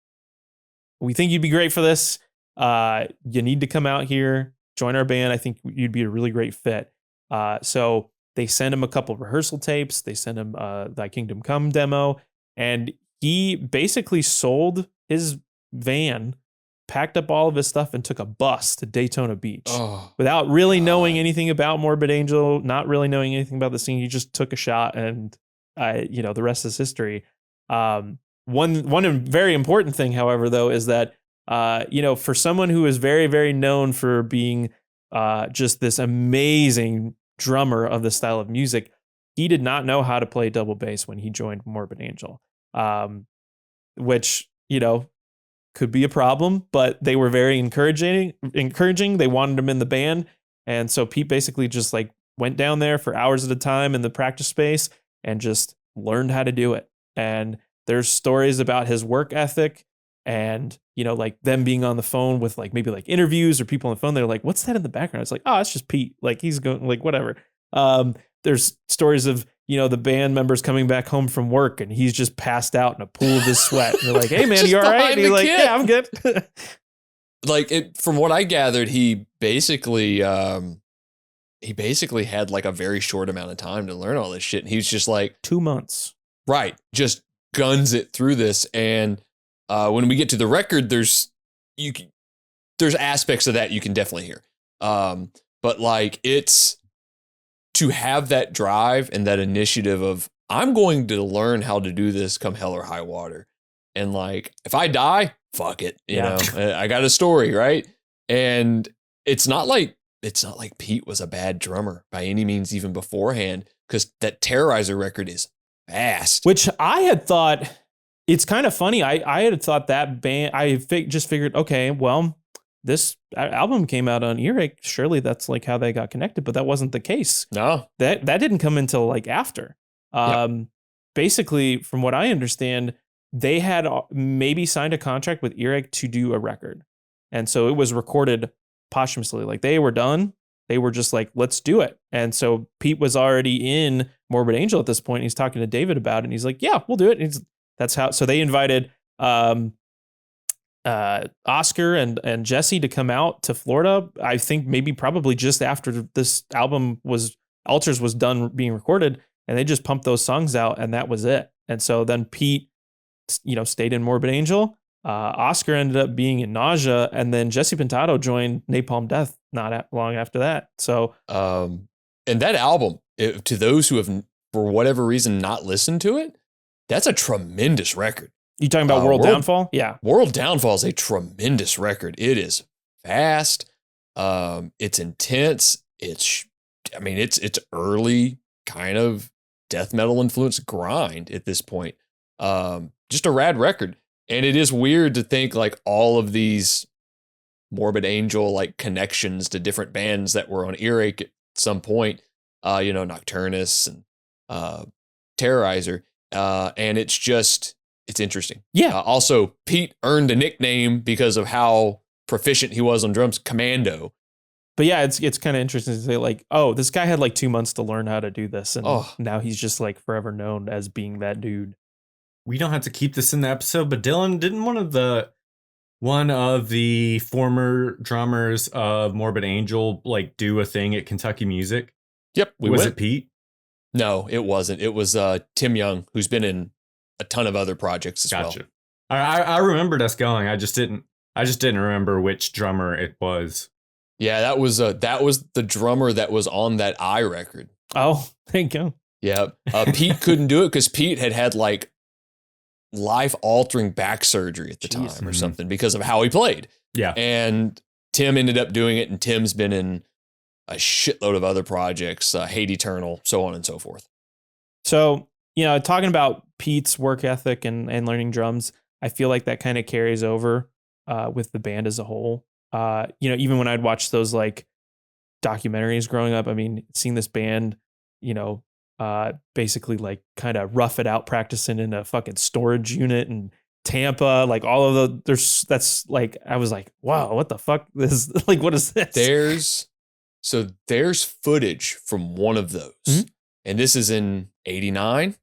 we think you'd be great for this. You need to come out here, join our band. I think you'd be a really great fit. So they send him a couple of rehearsal tapes. They send him Thy Kingdom Come demo. And he basically sold his van, packed up all of his stuff, and took a bus to Daytona Beach without really knowing anything about Morbid Angel, not really knowing anything about the scene. He just took a shot, and the rest is history. One very important thing, however, though, is that for someone who is very, very known for being just this amazing drummer of the style of music, he did not know how to play double bass when he joined Morbid Angel, which could be a problem, but they were very encouraging. They wanted him in the band, And so Pete basically just like went down there for hours at a time in the practice space and just learned how to do it. And there's stories about his work ethic and, you know, like them being on the phone with like maybe like interviews or people on the phone. They're like, what's that in the background? It's like, oh, it's just Pete. Like he's going like whatever. There's stories of, you know, the band members coming back home from work and he's just passed out in a pool of his sweat. And they're like, hey man, you all right? And he's like, yeah, I'm good. Like from what I gathered, he basically had like a very short amount of time to learn all this shit. And he was just like 2 months. Right. Just guns it through this. And when we get to the record, there's aspects of that you can definitely hear. But like it's to have that drive and that initiative of I'm going to learn how to do this come hell or high water. And like, if I die, fuck it. You know, I got a story, right? And it's not like Pete was a bad drummer by any means, even beforehand, because that Terrorizer record is fast. Which I had thought, it's kind of funny. I had thought that band, just figured, okay, well, this album came out on Earache. Surely that's like how they got connected, but that wasn't the case. No, that didn't come until like after. Basically, from what I understand, they had maybe signed a contract with Earache to do a record. And so it was recorded posthumously. Like they were done. They were just like, let's do it. And so Pete was already in Morbid Angel at this point. He's talking to David about it. And he's like, yeah, we'll do it. That's how. So they invited Oscar and Jesse to come out to Florida. I think maybe probably just after this album Altars was done being recorded, and they just pumped those songs out, and that was it. And so then Pete, you know, stayed in Morbid Angel. Oscar ended up being in Nausea, and then Jesse Pintado joined Napalm Death not long after that. So, and that album, to those who have for whatever reason not listened to it, that's a tremendous record. You talking about World Downfall? Yeah. World Downfall is a tremendous record. It is fast. It's intense. It's early kind of death metal influenced grind at this point. Just a rad record. And it is weird to think like all of these Morbid Angel like connections to different bands that were on Earache at some point, you know, Nocturnus and Terrorizer. And it's interesting. Yeah. Also, Pete earned a nickname because of how proficient he was on drums, Commando. But yeah, it's kind of interesting to say like, oh, this guy had like 2 months to learn how to do this. And now he's just like forever known as being that dude. We don't have to keep this in the episode, but Dylan, didn't one of the former drummers of Morbid Angel like do a thing at Kentucky Music? Yep. Was it Pete? No, it wasn't. It was Tim Young, who's been in a ton of other projects as well. I remembered us going. I just didn't remember which drummer it was. Yeah, that was the drummer that was on that I record. Oh, thank you. Yeah. Pete couldn't do it because Pete had like life-altering back surgery at the time or something because of how he played. Yeah. And Tim ended up doing it, and Tim's been in a shitload of other projects, Hate Eternal, so on and so forth. So, you know, talking about Pete's work ethic and learning drums, I feel like that kind of carries over with the band as a whole. You know, even when I'd watch those like documentaries growing up, I mean, seeing this band, you know, basically like kind of rough it out practicing in a fucking storage unit in Tampa, like all of that's like, I was like, wow, what the fuck? This like, what is this? There's footage from one of those, and this is in '89,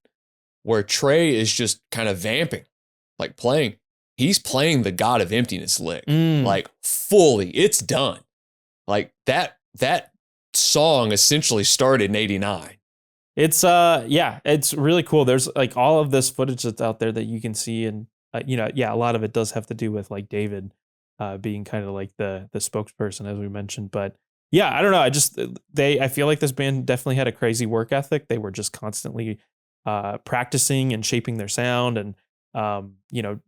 where Trey is just kind of vamping, like playing. He's playing the God of Emptiness lick, like fully. It's done. Like that song essentially started in '89. It's it's really cool. There's like all of this footage that's out there that you can see, and you know, a lot of it does have to do with like David being kind of like the spokesperson, as we mentioned. But yeah, I don't know. I feel like this band definitely had a crazy work ethic. They were just constantly practicing and shaping their sound, and you know,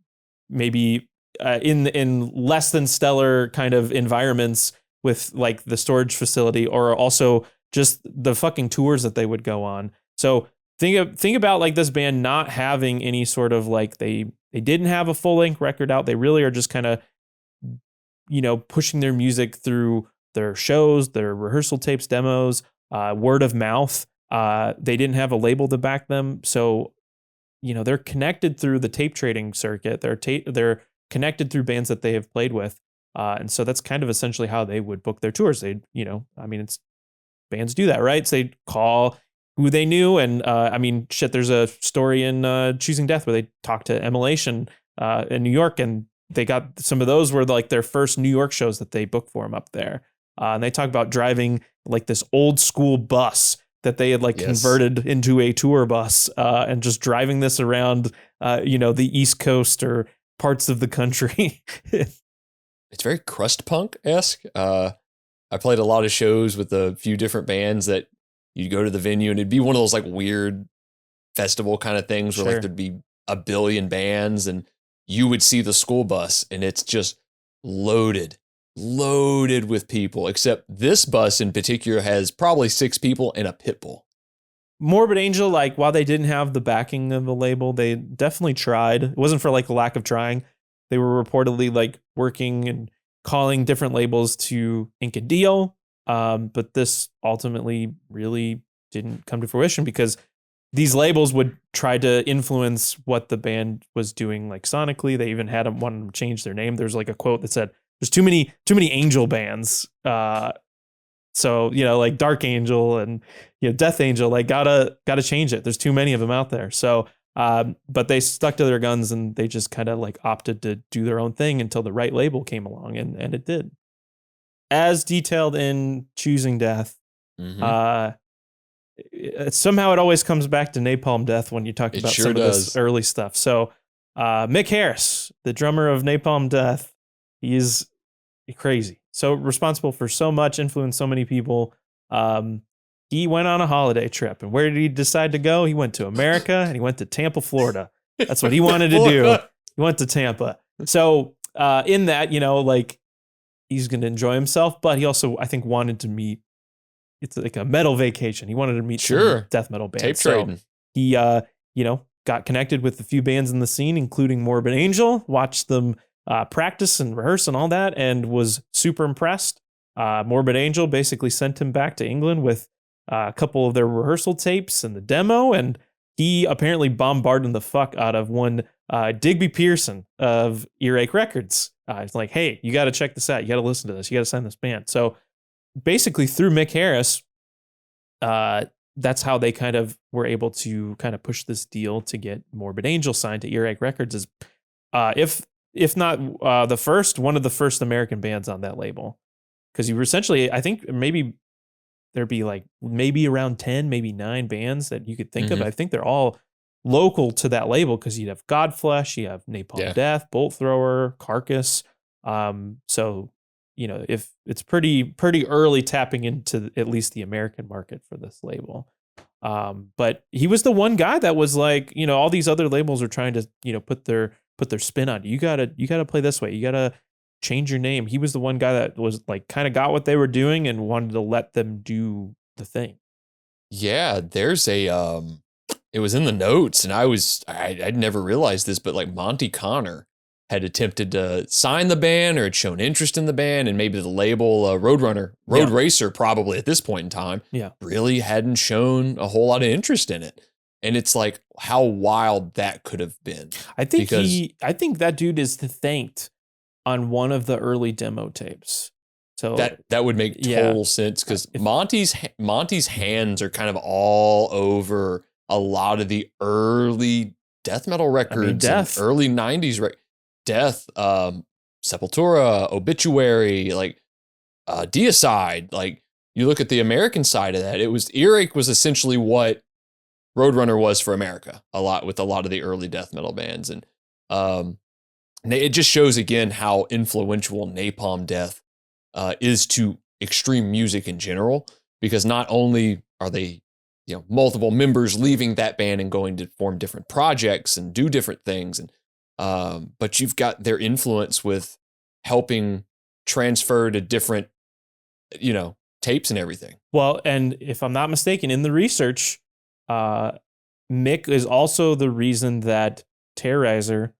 maybe in less than stellar kind of environments with like the storage facility, or also just the fucking tours that they would go on. So think about like this band not having any sort of like they didn't have a full length record out. They really are just kind of, you know, pushing their music through their shows, their rehearsal tapes, demos, word of mouth. They didn't have a label to back them, so they're connected through the tape trading circuit. They're connected through bands that they have played with, and so that's kind of essentially how they would book their tours. It's bands do that, right? So they call who they knew, and there's a story in Choosing Death where they talked to Emulation in New York, and they got some of those were like their first New York shows that they booked for them up there. And they talk about driving like this old school bus that they had converted into a tour bus, and just driving this around, the East Coast or parts of the country. It's very crust punk-esque. I played a lot of shows with a few different bands that you'd go to the venue and it'd be one of those like weird festival kind of things where like there'd be a billion bands and you would see the school bus and it's just loaded with people, except this bus in particular has probably 6 people and a pit bull. Morbid Angel, while they didn't have the backing of the label, they definitely tried. It wasn't for a lack of trying. They were reportedly working and calling different labels to ink a deal. But this ultimately really didn't come to fruition because these labels would try to influence what the band was doing, sonically. They even had them want to change their name. There's a quote that said, "There's too many angel bands." So Dark Angel and Death Angel, gotta change it. There's too many of them out there. So, but they stuck to their guns and they just kind of opted to do their own thing until the right label came along, and it did. As detailed in Choosing Death, somehow it always comes back to Napalm Death when you talk about some of this early stuff. So Mick Harris, the drummer of Napalm Death, he is crazy. So responsible for so much, influenced so many people. He went on a holiday trip. And where did he decide to go? He went to America and he went to Tampa, Florida. That's what he wanted to do. He went to Tampa. So in that, he's going to enjoy himself, but he also, I think, wanted to meet. It's like a metal vacation. He wanted to meet some death metal bands. Tape trading. So he, got connected with a few bands in the scene, including Morbid Angel, watched them practice and rehearse and all that, and was super impressed. Morbid Angel basically sent him back to England with a couple of their rehearsal tapes and the demo, and he apparently bombarded the fuck out of one Digby Pearson of Earache Records. It's like, hey, you got to check this out. You got to listen to this. You got to sign this band. So basically through Mick Harris, that's how they kind of were able to kind of push this deal to get Morbid Angel signed to Earache Records as if not the first, one of the first American bands on that label. Because you were essentially, I think maybe there'd be maybe around 10, maybe 9 bands that you could think of. I think they're all local to that label because you'd have Godflesh, you have Napalm Death, Bolt Thrower, Carcass. So, if it's pretty early tapping into at least the American market for this label. But he was the one guy that was all these other labels are trying to, put their spin on you. You gotta play this way. You gotta change your name. He was the one guy that was kind of got what they were doing and wanted to let them do the thing. Yeah, there's it was in the notes and I'd never realized this, but Monty Connor had attempted to sign the band or had shown interest in the band, and maybe the label Road Racer probably at this point in time really hadn't shown a whole lot of interest in it. And it's how wild that could have been. I think that dude is thanked on one of the early demo tapes. So that would make total sense because Monty's hands are kind of all over a lot of the early death metal records, and early 90s Death, Sepultura, Obituary, Deicide. You look at the American side of that, Earache was essentially what Roadrunner was for America with a lot of the early death metal bands. And it just shows again how influential Napalm Death is to extreme music in general, because not only are they, multiple members leaving that band and going to form different projects and do different things, and but you've got their influence with helping transfer to different, tapes and everything. Well, and if I'm not mistaken, in the research, Mick is also the reason that Terrorizer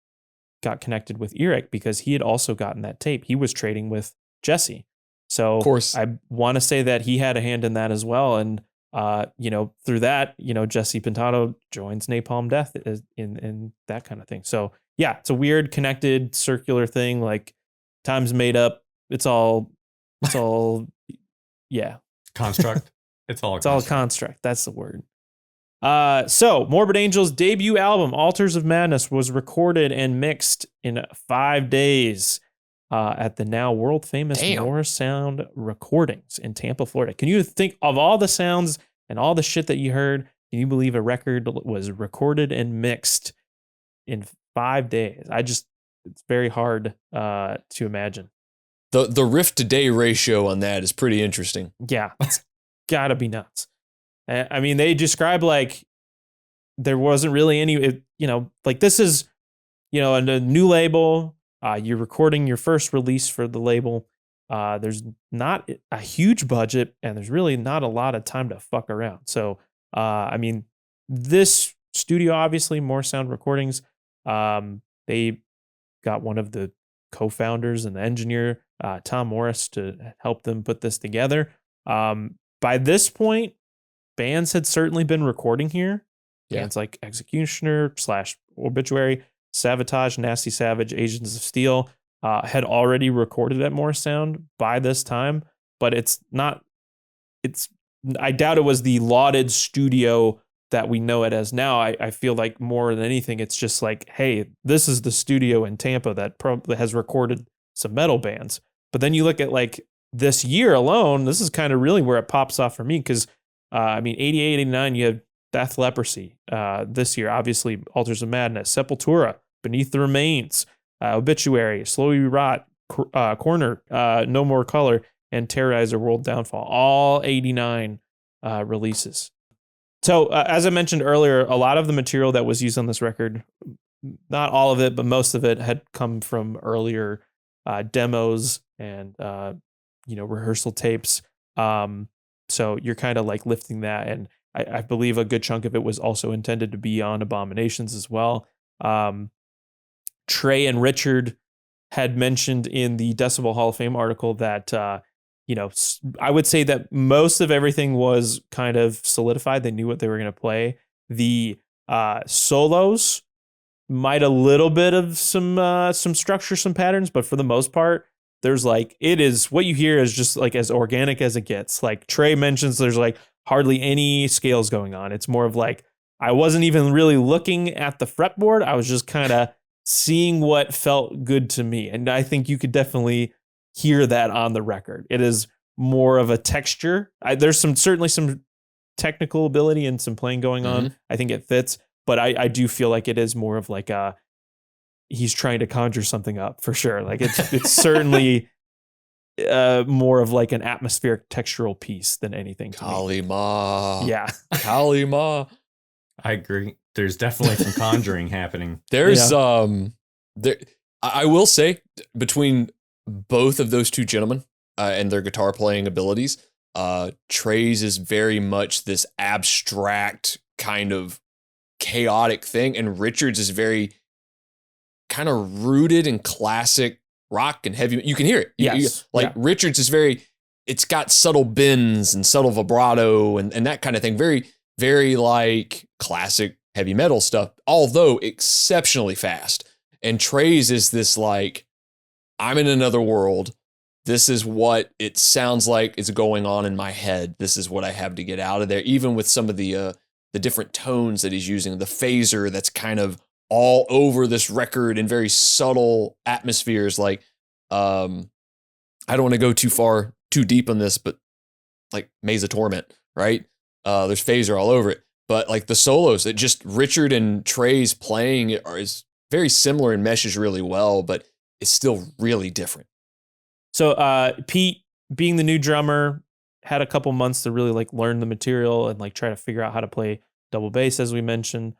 got connected with Earache, because he had also gotten that tape. He was trading with Jesse. So Of course. I want to say that he had a hand in that as well. And, through that, Jesse Pintado joins Napalm Death in that kind of thing. So yeah, it's a weird connected circular thing. Like time's made up. It's all, yeah. Construct. It's all a construct. That's the word. So Morbid Angel's debut album, Altars of Madness, was recorded and mixed in 5 days at the now world famous Morrisound Recordings in Tampa, Florida. Can you think of all the sounds and all the shit that you heard? Can you believe a record was recorded and mixed in 5 days? It's very hard to imagine. The riff to day ratio on that is pretty interesting. Yeah, it's gotta be nuts. I mean, they describe like there wasn't really any, like this is, a new label. You're recording your first release for the label. There's not a huge budget and there's really not a lot of time to fuck around. So, I mean, this studio, obviously, Morrisound Recordings, they got one of the co-founders and the engineer, Tom Morris, to help them put this together. By this point, bands had certainly been recording here. Yeah. Bands like Executioner / Obituary, Savatage, Nasty Savage, Agents of Steel had already recorded at Morrisound by this time, but I doubt it was the lauded studio that we know it as now. I feel like more than anything, it's just like, hey, this is the studio in Tampa that has recorded some metal bands. But then you look at like this year alone, this is kind of really where it pops off for me because 88, 89, you have Death Leprosy. This year, obviously, Altars of Madness, Sepultura, Beneath the Remains, Obituary, Slowly Rot, Corner, No More Color, and Terrorizer World Downfall. All 89 releases. So, as I mentioned earlier, a lot of the material that was used on this record, not all of it, but most of it had come from earlier demos and rehearsal tapes. So you're kind of like lifting that, and I believe a good chunk of it was also intended to be on Abominations as well. Trey and Richard had mentioned in the Decibel Hall of Fame article that I would say that most of everything was kind of solidified. They knew what they were going to play. The solos might a little bit of some structure, some patterns, but for the most part, there's like, it is what you hear is just like as organic as it gets. Like Trey mentions, there's like hardly any scales going on. It's more of like, I wasn't even really looking at the fretboard. I was just kind of seeing what felt good to me. And I think you could definitely hear that on the record. It is more of a texture. There's certainly some technical ability and some playing going on. I think it fits, but I do feel like it is more of like he's trying to conjure something up for sure. Like it's certainly more of like an atmospheric textural piece than anything. Kalima. Yeah. Kalima. I agree. There's definitely some conjuring happening. There's I will say between both of those two gentlemen and their guitar playing abilities, Trey's is very much this abstract kind of chaotic thing, and Richard's is very kind of rooted in classic rock and heavy. You can hear it. Yes. Richard's is it's got subtle bends and subtle vibrato and that kind of thing. Very, very like classic heavy metal stuff, although exceptionally fast. And Trey's is this like, I'm in another world. This is what it sounds like is going on in my head. This is what I have to get out of there. Even with some of the different tones that he's using, the phaser that's kind of all over this record in very subtle atmospheres. Like, I don't want to go too deep on this, but like Maze of Torment, right? There's phaser all over it. But like the solos that just Richard and Trey's playing is very similar and meshes really well, but it's still really different. So Pete, being the new drummer, had a couple months to really like learn the material and like try to figure out how to play double bass, as we mentioned.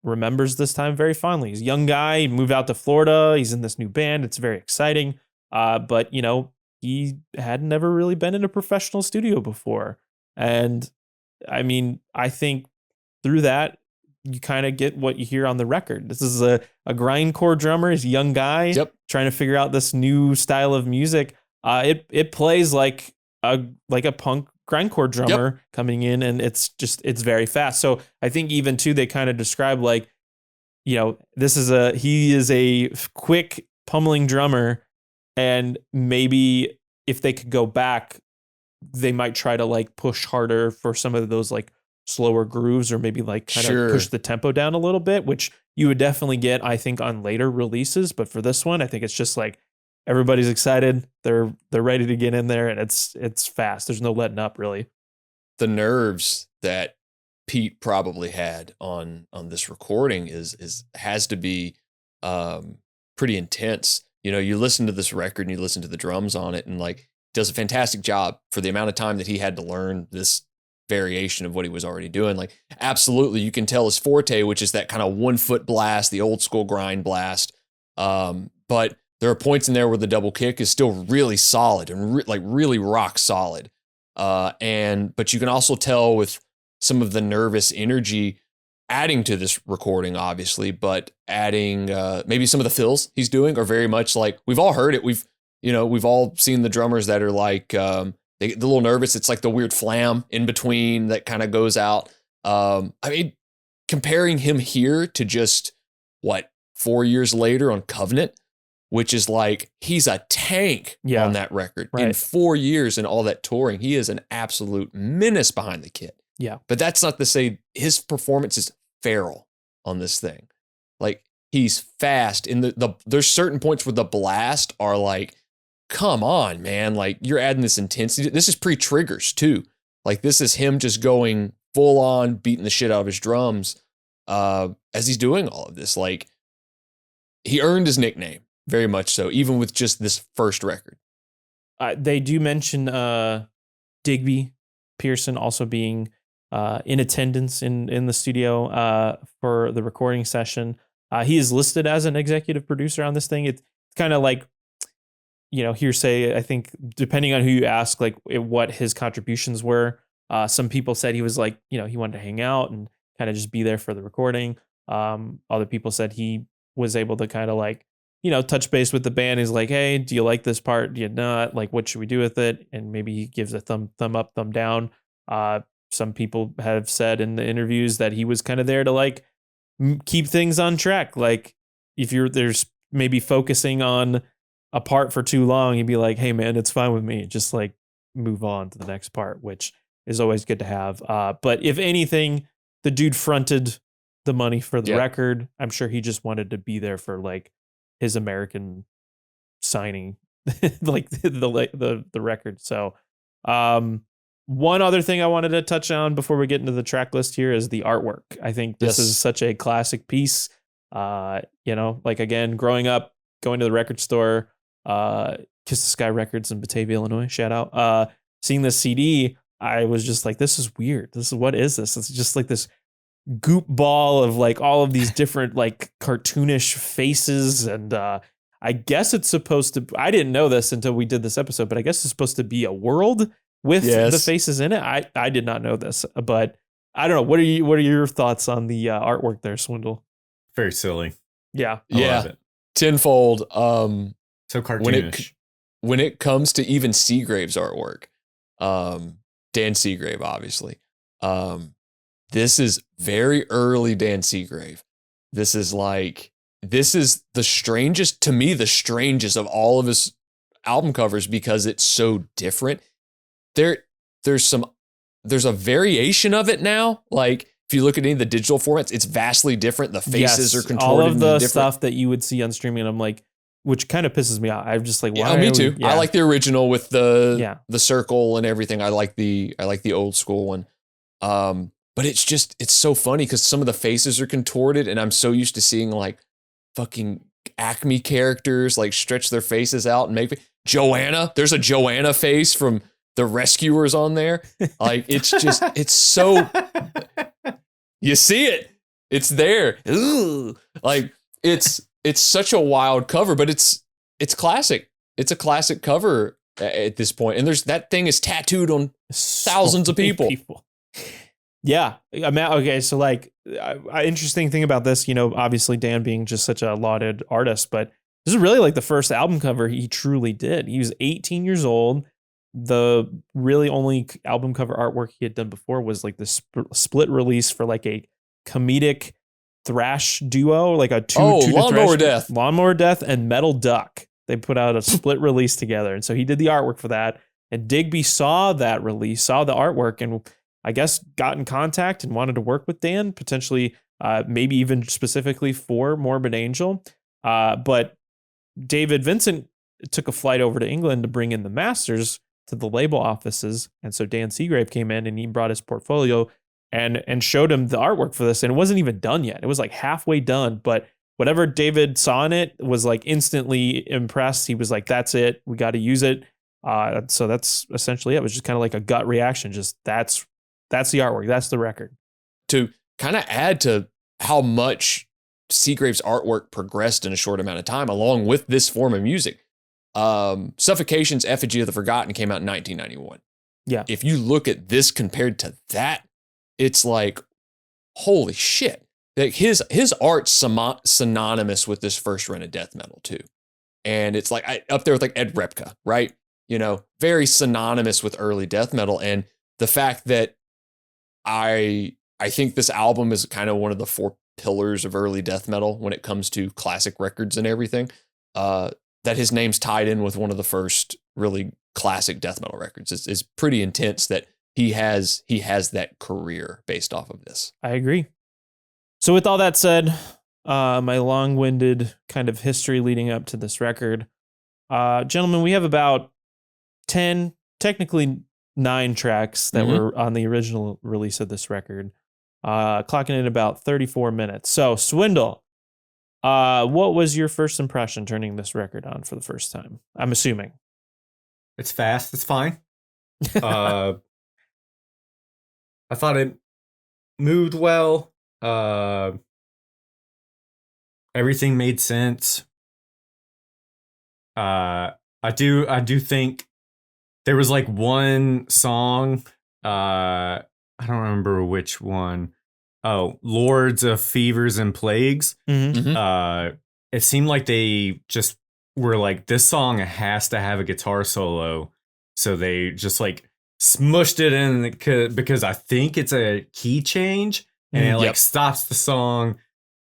Remembers this time very fondly. He's a young guy, he moved out to Florida, he's in this new band, it's very exciting. But he had never really been in a professional studio before. And I mean, I think through that, you kind of get what you hear on the record. This is a grindcore drummer. He's a young guy trying to figure out this new style of music. it plays like a punk grindcore drummer coming in, and it's very fast. So I think even too, they kind of describe like, you know, he is a quick pummeling drummer, and maybe if they could go back, they might try to like push harder for some of those like slower grooves, or maybe like kind of push the tempo down a little bit, which you would definitely get, I think, on later releases. But for this one, I think it's just like everybody's excited. They're ready to get in there, and it's fast. There's no letting up, really. The nerves that Pete probably had on this recording has to be pretty intense. You know, you listen to this record and you listen to the drums on it, and like does a fantastic job for the amount of time that he had to learn this variation of what he was already doing. Like, absolutely, you can tell his forte, which is that kind of 1 foot blast, the old school grind blast. But there are points in there where the double kick is still really solid and really rock solid. But you can also tell with some of the nervous energy adding to this recording, obviously, but adding maybe some of the fills he's doing are very much like, we've all heard it. We've all seen the drummers that are like, they get a little nervous. It's like the weird flam in between that kind of goes out. I mean, comparing him here to just 4 years later on Covenant, which is like, he's a tank on that record. Right. In 4 years and all that touring, he is an absolute menace behind the kit. Yeah. But that's not to say his performance is feral on this thing. Like, he's fast in there's certain points where the blast are like, come on, man. Like, you're adding this intensity. This is pre-triggers too. Like, this is him just going full on, beating the shit out of his drums as he's doing all of this. Like, he earned his nickname, very much so, even with just this first record. They do mention Digby Pearson also being in attendance in the studio for the recording session. He is listed as an executive producer on this thing. It's kind of like, you know, hearsay. I think depending on who you ask, like what his contributions were. Some people said he was like, you know, he wanted to hang out and kind of just be there for the recording. Other people said he was able to kind of like, you know, touch base with the band. He's like, hey, do you like this part? Do you not? Like, what should we do with it? And maybe he gives a thumb up, thumb down. Some people have said in the interviews that he was kind of there to like keep things on track. Like, if there's maybe focusing on a part for too long, he'd be like, hey man, it's fine with me. Just like move on to the next part, which is always good to have. But if anything, the dude fronted the money for the record. I'm sure he just wanted to be there for like his American signing, like the record. So, one other thing I wanted to touch on before we get into the track list here is the artwork. I think this is such a classic piece. You know, like, again, growing up, going to the record store, Kiss the Sky Records in Batavia, Illinois, shout out. Seeing this CD, I was just like, this is weird. What is this? It's just like this goop ball of like all of these different like cartoonish faces. And I guess it's supposed to, I didn't know this until we did this episode, but I guess it's supposed to be a world with the faces in it. I did not know this, but I don't know. What are your thoughts on the artwork there, Swindle? Very silly. Yeah. I love it. Tenfold. So cartoonish. When it comes to even Seagrave's artwork, Dan Seagrave, obviously, this is very early Dan Seagrave. This is the strangest, to me, the strangest of all of his album covers, because it's so different. There's a variation of it now. Like, if you look at any of the digital formats, it's vastly different. The faces are contorted. All of the stuff that you would see on streaming, I'm like, which kind of pisses me off. I'm just like, why? Me too. I like the original with the circle and everything. I like the old school one. But it's so funny because some of the faces are contorted, and I'm so used to seeing like fucking Acme characters like stretch their faces out and make Joanna. There's a Joanna face from The Rescuers on there. Like, it's just, it's so, you see it, it's there. Ugh. Like, it's such a wild cover, but it's classic. It's a classic cover at this point. And that thing is tattooed on thousands of people. Yeah. Okay. So like, interesting thing about this, you know, obviously Dan being just such a lauded artist, but This is really like the first album cover he truly did. He was 18 years old. The really only album cover artwork he had done before was like the split release for like a comedic thrash duo, like a two Lawnmower Death. Lawnmower Death and Metal Duck. They put out a split release together. And so he did the artwork for that. And Digby saw that release, saw the artwork, and I guess got in contact and wanted to work with Dan, potentially maybe even specifically for Morbid Angel. But David Vincent took a flight over to England to bring in the masters to the label offices. And so Dan Seagrave came in and he brought his portfolio and showed him the artwork for this. And it wasn't even done yet. It was like halfway done, but whatever David saw in it was like instantly impressed. He was like, that's it. We got to use it. So that's essentially it. It was just kind of like a gut reaction. Just that's the artwork. That's the record. To kind of add to how much Seagrave's artwork progressed in a short amount of time, along with this form of music. Suffocation's Effigy of the Forgotten came out in 1991. Yeah. If you look at this compared to that, it's like, holy shit. Like his art's synonymous with this first run of death metal too. And it's like up there with like Ed Repka, right? You know, very synonymous with early death metal. And the fact that I think this album is kind of one of the four pillars of early death metal when it comes to classic records and everything, that his name's tied in with one of the first really classic death metal records is pretty intense that he has that career based off of this. I agree. So with all that said, my long-winded kind of history leading up to this record, gentlemen, we have about 10, technically 9 tracks that were on the original release of this record, clocking in about 34 minutes. So Swindle, what was your first impression turning this record on for the first time? I'm assuming. It's fast. It's fine. I thought it moved well. Everything made sense. I do think there was like one song. I don't remember which one. Oh, Lords of Fevers and Plagues. It seemed like they just were like, this song has to have a guitar solo. So they just like smushed it in because I think it's a key change and it like stops the song.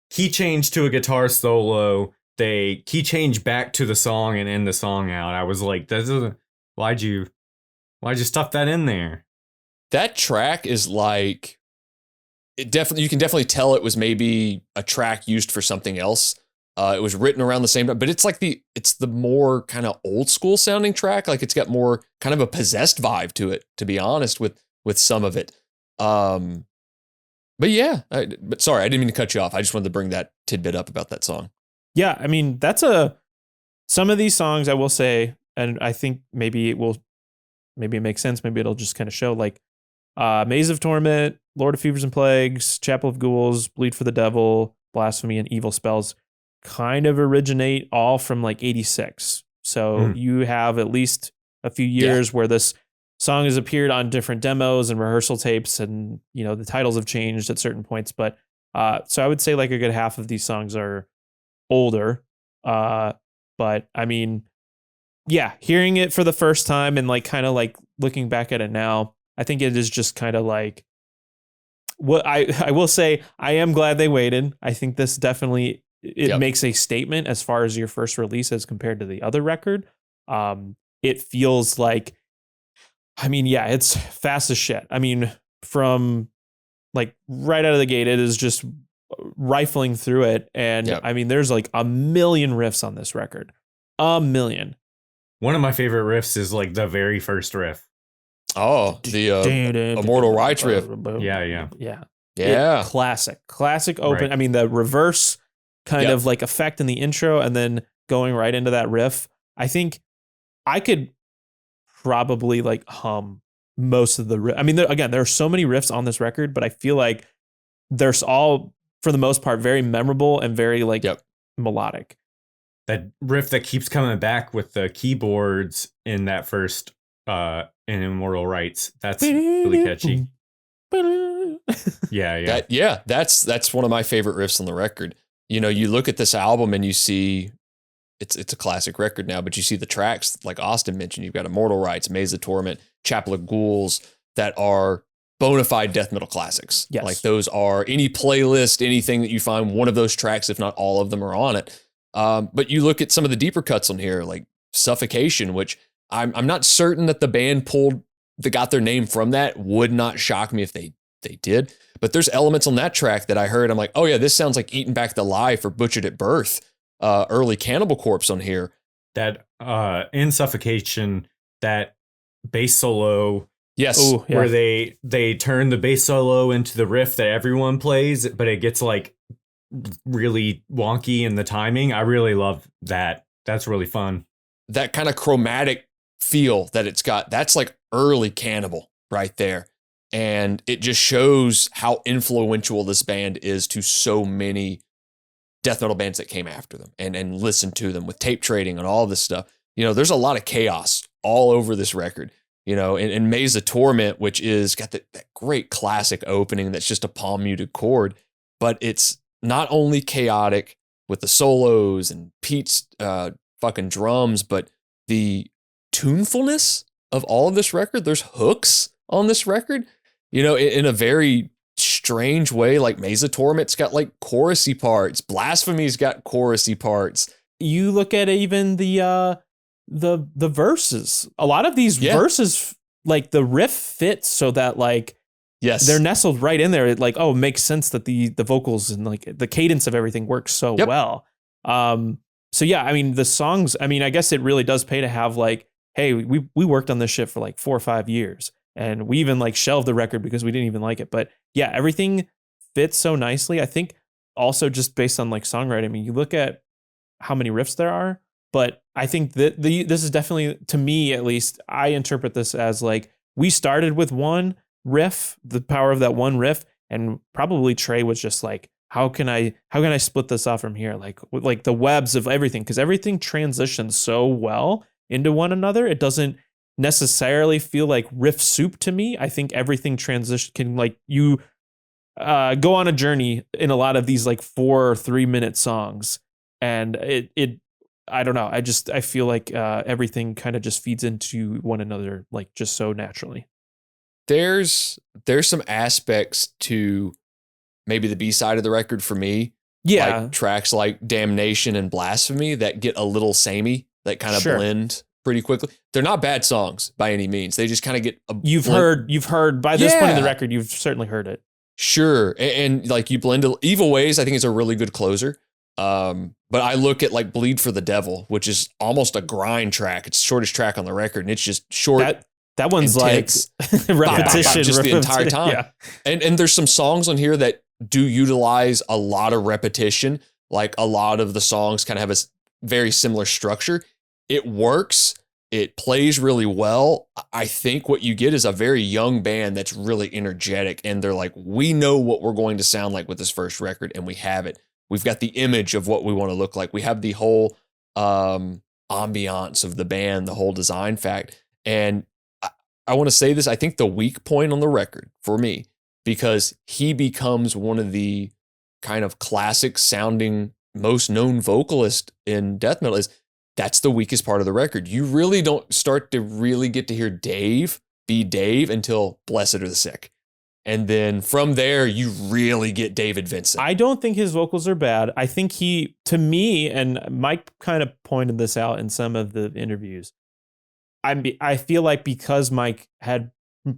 Key change to a guitar solo. They key change back to the song and end the song out. I was like, why'd you stuff that in there? That track is like, you can definitely tell it was maybe a track used for something else. It was written around the same time, but it's like it's the more kind of old school sounding track. Like it's got more kind of a possessed vibe to it, to be honest, with some of it. But yeah, but sorry, I didn't mean to cut you off. I just wanted to bring that tidbit up about that song. Yeah, I mean, some of these songs I will say, and I think maybe it makes sense. Maybe it'll just kind of show like Maze of Torment, Lord of Fevers and Plagues, Chapel of Ghouls, Bleed for the Devil, Blasphemy, and Evil Spells kind of originate all from like 86. So you have at least a few years where this song has appeared on different demos and rehearsal tapes, and you know the titles have changed at certain points. But so I would say like a good half of these songs are older. But I mean, yeah, hearing it for the first time and like kind of like looking back at it now, I think it is just kind of like what I will say. I am glad they waited. I think this definitely makes a statement as far as your first release as compared to the other record. It feels like, I mean, yeah, it's fast as shit. I mean, from like right out of the gate, it is just rifling through it. And I mean, there's like a million riffs on this record. A million. One of my favorite riffs is like the very first riff. Oh, the Immortal Rights riff. Yeah. Classic open. Right. I mean, the reverse kind of like effect in the intro and then going right into that riff. I think I could probably like hum most of the I mean, there are so many riffs on this record, but I feel like there's all, for the most part, very memorable and very like melodic. That riff that keeps coming back with the keyboards in that first in Immortal Rights, that's really catchy. That's one of my favorite riffs on the record. You know, you look at this album and you see it's a classic record now, but you see the tracks like Austin mentioned, you've got Immortal Rites, Maze of Torment, Chapel of Ghouls that are bona fide death metal classics. Yes. Like those are any playlist, anything that you find, one of those tracks, if not all of them, are on it. But you look at some of the deeper cuts on here, like Suffocation, which I'm not certain that the band got their name from that. Would not shock me if they did. But there's elements on that track that I heard. I'm like, oh yeah, this sounds like Eaten Back the Life or Butchered at Birth, early Cannibal Corpse on here. That in Suffocation, that bass solo. Yes. Ooh, yeah. Where they turn the bass solo into the riff that everyone plays, but it gets like really wonky in the timing. I really love that. That's really fun. That kind of chromatic feel that it's got, that's like early Cannibal right there. And it just shows how influential this band is to so many death metal bands that came after them and listened to them with tape trading and all this stuff. You know, there's a lot of chaos all over this record. You know, and Maze of Torment, which is got that great classic opening that's just a palm muted chord, but it's not only chaotic with the solos and Pete's fucking drums, but the tunefulness of all of this record. There's hooks on this record, you know, in a very strange way. Like Maze of Torment's got like chorusy parts. Blasphemy's got chorusy parts. You look at even the verses. A lot of these verses, like the riff fits so that like yes, they're nestled right in there. It like, oh, it makes sense that the vocals and like the cadence of everything works so well. So yeah, I mean the songs, I mean, I guess it really does pay to have like, hey, we worked on this shit for like 4 or 5 years and we even like shelved the record because we didn't even like it. But yeah, everything fits so nicely. I think also just based on like songwriting, I mean, you look at how many riffs there are, but I think that this is definitely, to me at least, I interpret this as like we started with one riff, the power of that one riff, and probably Trey was just like, how can I split this off from here? Like the webs of everything, because everything transitions so well into one another. It doesn't necessarily feel like riff soup to me. I think everything can like you go on a journey in a lot of these like 4 or 3 minute songs, and it I don't know. I feel like everything kind of just feeds into one another, like just so naturally. There's some aspects to maybe the B-side of the record for me. Yeah. Like tracks like Damnation and Blasphemy that get a little samey, that kind of blend pretty quickly. They're not bad songs by any means. They just kind of get you've heard by this point in the record, you've certainly heard it. Sure. And like you blend Evil Ways, I think is a really good closer. But I look at like Bleed for the Devil, which is almost a grind track. It's the shortest track on the record, and it's just short. That one's intense, like repetition just the entire time. Yeah. And there's some songs on here that do utilize a lot of repetition. Like a lot of the songs kind of have a very similar structure. It works. It plays really well. I think what you get is a very young band that's really energetic, and they're like, we know what we're going to sound like with this first record, and we have it. We've got the image of what we want to look like. We have the whole ambiance of the band, the whole design fact. And I want to say this, I think the weak point on the record for me, because he becomes one of the kind of classic sounding, most known vocalist in death metal, is that's the weakest part of the record. You really don't start to really get to hear Dave be Dave until Blessed Are the Sick. And then from there, you really get David Vincent. I don't think his vocals are bad. I think he, to me, and Mike kind of pointed this out in some of the interviews, I feel like because Mike had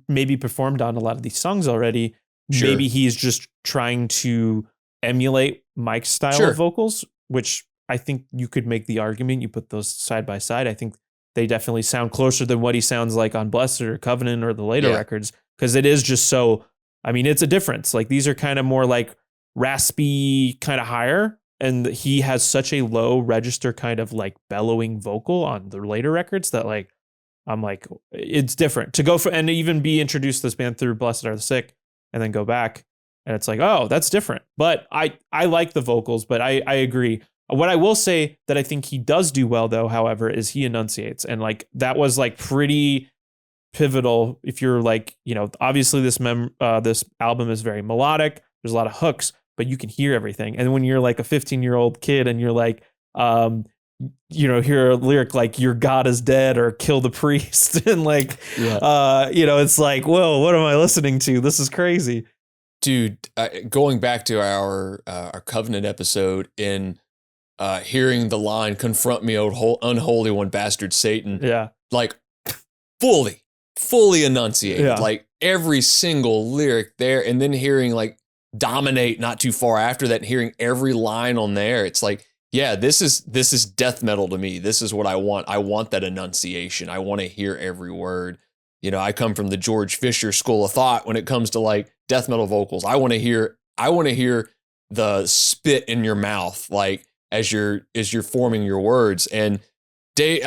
maybe performed on a lot of these songs already, maybe he's just trying to emulate Mike's style of vocals, which I think you could make the argument. You put those side by side. I think they definitely sound closer than what he sounds like on Blessed or Covenant or the later records, because it is just so, I mean, it's a difference. Like these are kind of more like raspy, kind of higher. And he has such a low register kind of like bellowing vocal on the later records that like, I'm like, it's different to go for and even be introduced to this band through Blessed Are the Sick and then go back. And it's like, oh, that's different. But I like the vocals, but I agree. What I will say that I think he does do well, though, however, is he enunciates. And like that was like pretty pivotal. If you're like, you know, obviously this album is very melodic. There's a lot of hooks, but you can hear everything. And when you're like a 15-year-old kid and you're like, hear a lyric like "Your God is dead" or "Kill the priest," and like, it's like, whoa, what am I listening to? This is crazy, dude. Going back to our Covenant episode in hearing the line "Confront me, O unholy one, bastard Satan." Yeah, like fully enunciated, like every single lyric there, and then hearing like "Dominate" not too far after that, and hearing every line on there. It's like, yeah, this is death metal to me. This is what I want. I want that enunciation. I want to hear every word. I come from the George Fisher school of thought when it comes to like death metal vocals. I want to hear the spit in your mouth, like as you're forming your words. And Dave,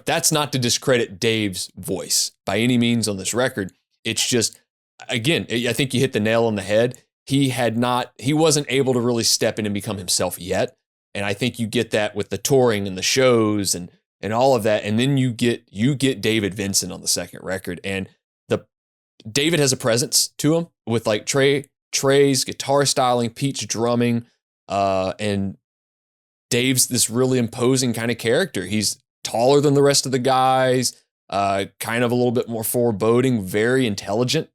that's not to discredit Dave's voice by any means on this record. It's just, again, I think you hit the nail on the head. He wasn't able to really step in and become himself yet. And I think you get that with the touring and the shows and all of that. And then you get David Vincent on the second record. And David has a presence to him with like Trey's guitar styling, Pete's drumming, and Dave's this really imposing kind of character. He's taller than the rest of the guys, kind of a little bit more foreboding, very intelligent,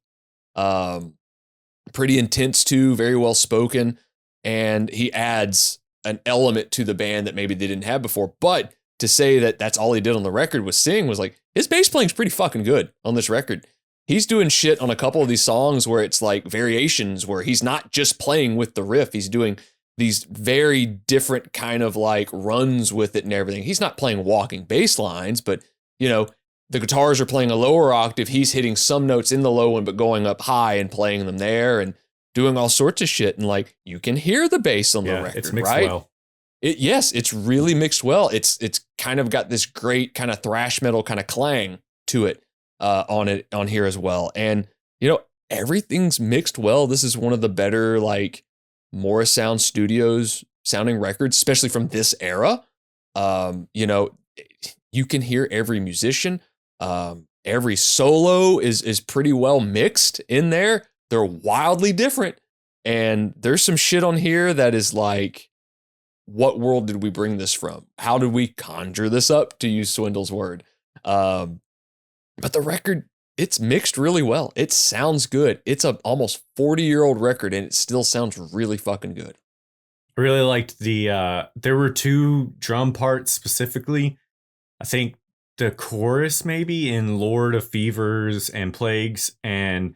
pretty intense too, very well spoken. And he adds an element to the band that maybe they didn't have before. But to say that that's all he did on the record was sing was like, his bass playing's pretty fucking good on this record. He's doing shit on a couple of these songs where it's like variations where he's not just playing with the riff. He's doing these very different kind of like runs with it and everything. He's not playing walking bass lines, but the guitars are playing a lower octave. He's hitting some notes in the low one, but going up high and playing them there and doing all sorts of shit. And like, you can hear the bass on the record, it's mixed right? well. Yes, it's really mixed well. It's kind of got this great kind of thrash metal kind of clang to it on here as well. And, everything's mixed well. This is one of the better like Morrisound Studios sounding records, especially from this era. You can hear every musician. Every solo is pretty well mixed in there. They're wildly different. And there's some shit on here that is like, what world did we bring this from? How did we conjure this up, to use Swindle's word? But the record, it's mixed really well. It sounds good. It's a almost 40-year-old record and it still sounds really fucking good. I really liked there were two drum parts specifically. I think the chorus maybe in Lord of Fevers and Plagues, and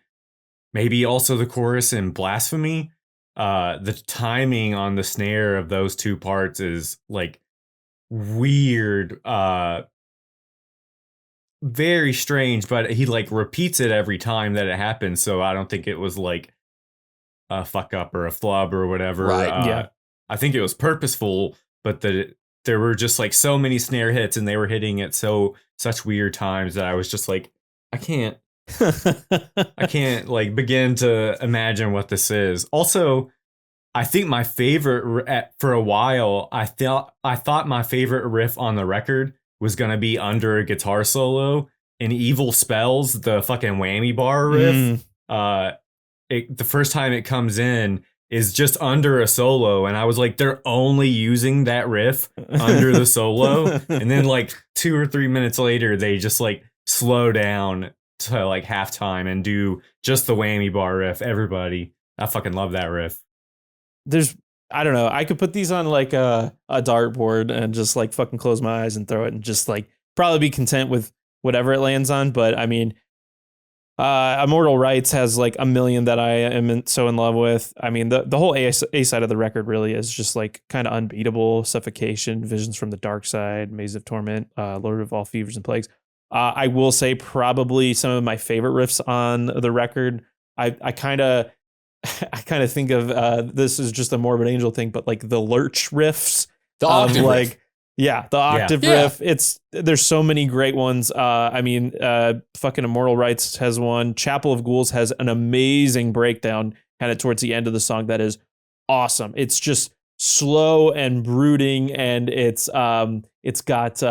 maybe also the chorus in Blasphemy. The timing on the snare of those two parts is like weird, very strange, but he like repeats it every time that it happens. So I don't think it was like a fuck up or a flub or whatever. Right. Yeah. I think it was purposeful, but there were just like so many snare hits and they were hitting at such weird times that I was just like, I can't like begin to imagine what this is. Also, I think my favorite for a while, I thought my favorite riff on the record was going to be under a guitar solo in Evil Spells, the fucking whammy bar riff. The first time it comes in is just under a solo, and I was like, they're only using that riff under the solo. And then like 2 or 3 minutes later, they just like slow down to like halftime and do just the whammy bar riff. Everybody, I fucking love that riff. I don't know, I could put these on like a dartboard and just like fucking close my eyes and throw it and just like probably be content with whatever it lands on. But I mean, Immortal Rights has like a million that I am so in love with. I mean, the whole A side of the record really is just like kind of unbeatable. Suffocation, Visions from the Dark Side, Maze of Torment, Lord of All Fevers and Plagues. I will say probably some of my favorite riffs on the record. I kind of think of this is just a Morbid Angel thing, but like the lurch riffs, the octave riff. Yeah, the octave riff. There's so many great ones. I mean, fucking Immortal Rights has one. Chapel of Ghouls has an amazing breakdown kind of towards the end of the song that is awesome. It's just slow and brooding, and it's got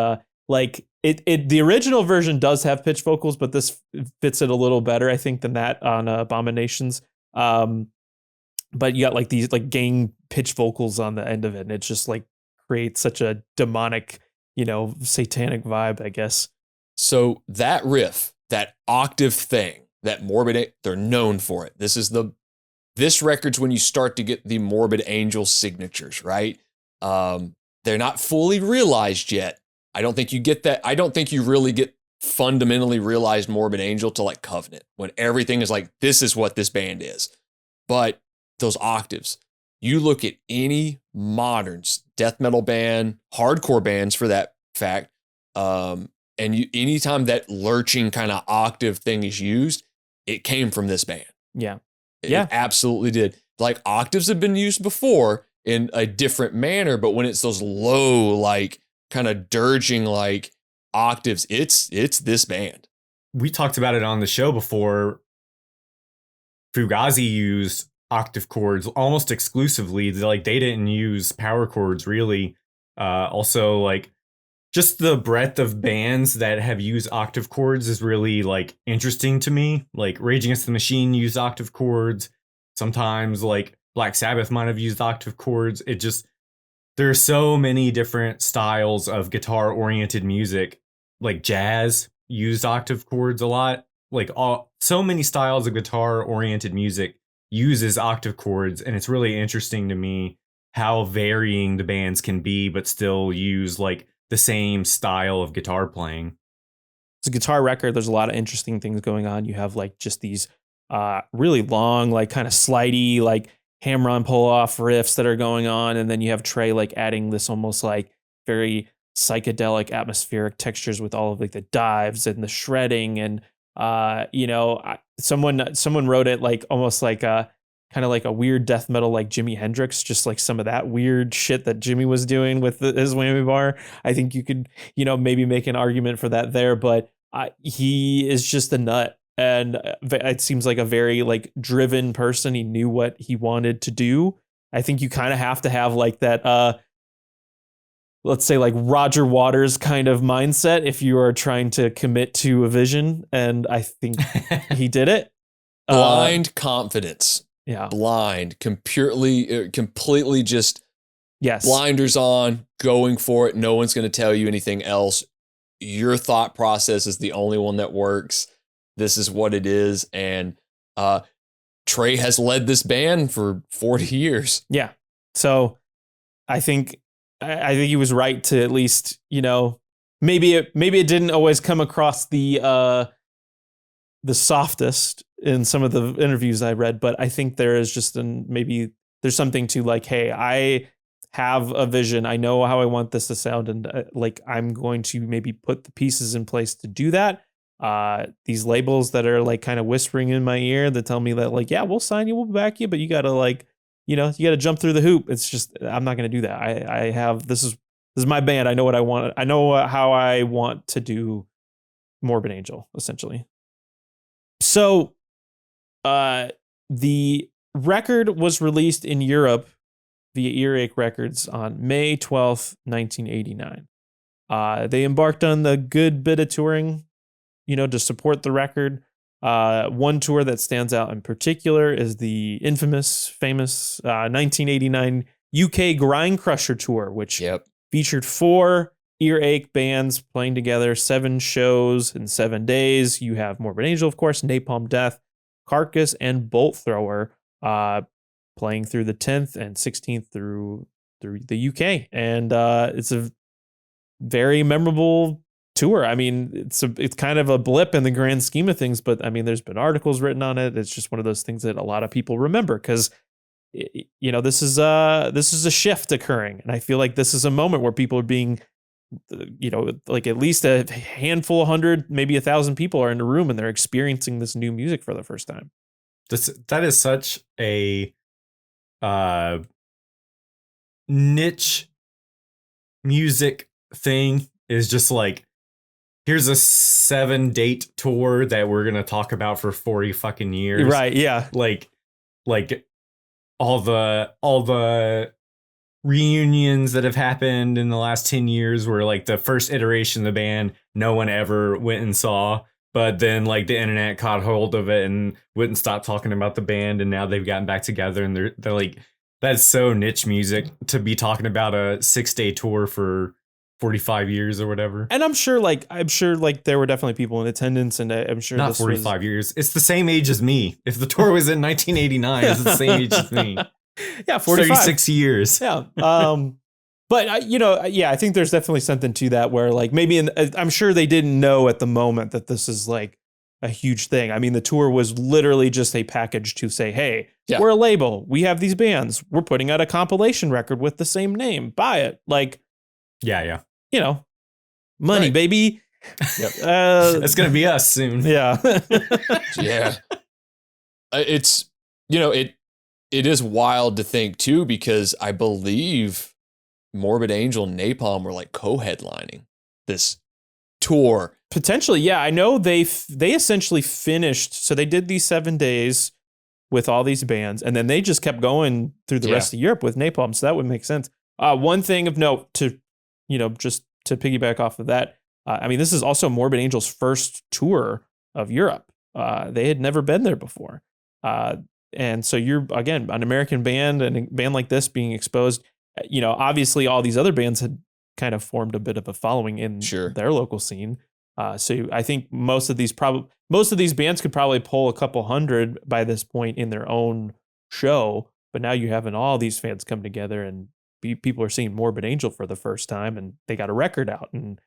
like the original version does have pitch vocals, but this fits it a little better, I think, than that on Abominations. But you got like these like gang pitch vocals on the end of it, and it's just like create such a demonic, satanic vibe, I guess. So that riff, that octave thing, that Morbid, they're known for it. This record's when you start to get the Morbid Angel signatures, right? They're not fully realized yet. I don't think you get that. I don't think you really get fundamentally realized Morbid Angel to like Covenant, when everything is like, this is what this band is. But those octaves, you look at any modern death metal band, hardcore bands for that fact, and anytime that lurching kind of octave thing is used, it came from this band. Yeah. It absolutely did. Like octaves have been used before in a different manner, but when it's those low, like kind of dirging like octaves, it's this band. We talked about it on the show before. Fugazi used octave chords almost exclusively. Like they didn't use power chords really. Also, like just the breadth of bands that have used octave chords is really like interesting to me. Like Rage Against the Machine used octave chords. Sometimes like Black Sabbath might have used octave chords. There are so many different styles of guitar oriented music. Like jazz used octave chords a lot. Like so many styles of guitar oriented music uses octave chords, and it's really interesting to me how varying the bands can be, but still use like the same style of guitar playing. It's a guitar record. There's a lot of interesting things going on. You have like just these really long, like kind of slidey, like hammer on pull off riffs that are going on, and then you have Trey like adding this almost like very psychedelic atmospheric textures with all of like the dives and the shredding, and someone wrote it like almost like a kind of like a weird death metal like Jimi Hendrix, just like some of that weird shit that Jimmy was doing with his whammy bar. I think you could maybe make an argument for that there, but he is just a nut, and it seems like a very like driven person. He knew what he wanted to do. I think you kind of have to have like that let's say like Roger Waters kind of mindset if you are trying to commit to a vision. And I think he did it. Blind confidence. Yeah. Blind, completely just yes. Blinders on, going for it. No one's going to tell you anything else. Your thought process is the only one that works. This is what it is. And Trey has led this band for 40 years. Yeah. So I think he was right to at least, maybe it didn't always come across the softest in some of the interviews I read, but I think there is just maybe there's something to like, hey, I have a vision. I know how I want this to sound, and like I'm going to maybe put the pieces in place to do that. These labels that are like kind of whispering in my ear that tell me that like, yeah, we'll sign you, we'll back you, but you got to like, you got to jump through the hoop. It's just, I'm not going to do that. I have, this is my band. I know what I want. I know how I want to do Morbid Angel, essentially. So, the record was released in Europe via Earache Records on May 12th, 1989. They embarked on the good bit of touring, to support the record. One tour that stands out in particular is the famous 1989 UK Grind Crusher tour, which featured 4 Earache bands playing together, 7 shows in 7 days. You have Morbid Angel, of course, Napalm Death, Carcass, and Bolt Thrower playing through the 10th and 16th through the UK. And it's a very memorable tour. I mean, it's kind of a blip in the grand scheme of things, but I mean, there's been articles written on it. It's just one of those things that a lot of people remember because, this is a shift occurring, and I feel like this is a moment where people are being, like at least a handful, 100, maybe 1,000 people are in the room and they're experiencing this new music for the first time. That is such a niche music thing. Is just like, here's a 7-date tour that we're gonna talk about for 40 fucking years. Right? Yeah. Like all the reunions that have happened in the last 10 years where like the first iteration of the band no one ever went and saw, but then like the internet caught hold of it and wouldn't stop talking about the band, and now they've gotten back together and they're like That's so niche music to be talking about a 6-day tour for 45 years or whatever. And I'm sure there were definitely people in attendance, and I'm sure Not this 45 years. It's the same age as me. If the tour was in 1989, it's the same age as me. Yeah, 45. 36 years. Yeah. But I think there's definitely something to that where like maybe I'm sure they didn't know at the moment that this is like a huge thing. I mean, the tour was literally just a package to say, hey, we're a label. We have these bands. We're putting out a compilation record with the same name. Buy it. Like, yeah. Money, baby. Yep. It's going to be us soon. Yeah. Yeah. It's, it is wild to think too, because I believe Morbid Angel and Napalm were like co-headlining this tour. Potentially, yeah. I know they essentially finished. So they did these 7 days with all these bands, and then they just kept going through the rest of Europe with Napalm. So that would make sense. One thing of note to, just to piggyback off of that. I mean, this is also Morbid Angel's first tour of Europe. They had never been there before. And so you're, again, an American band and a band like this being exposed, obviously all these other bands had kind of formed a bit of a following in their local scene. So I think most of these bands could probably pull a couple hundred by this point in their own show. But now you're having all these fans come together, and people are seeing Morbid Angel for the first time, and they got a record out. And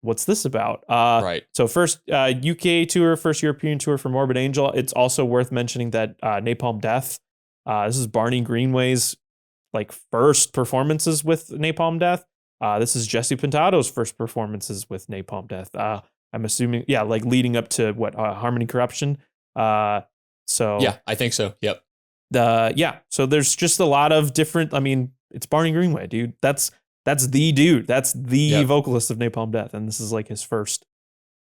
what's this about? Right. So first UK tour, first European tour for Morbid Angel. It's also worth mentioning that Napalm Death. This is Barney Greenway's like first performances with Napalm Death. This is Jesse Pintado's first performances with Napalm Death. I'm assuming, like leading up to Harmony Corruption. So yeah, I think so. Yep. So there's just a lot of different. I mean, it's Barney Greenway, dude. That's the dude. That's the vocalist of Napalm Death, and this is like his first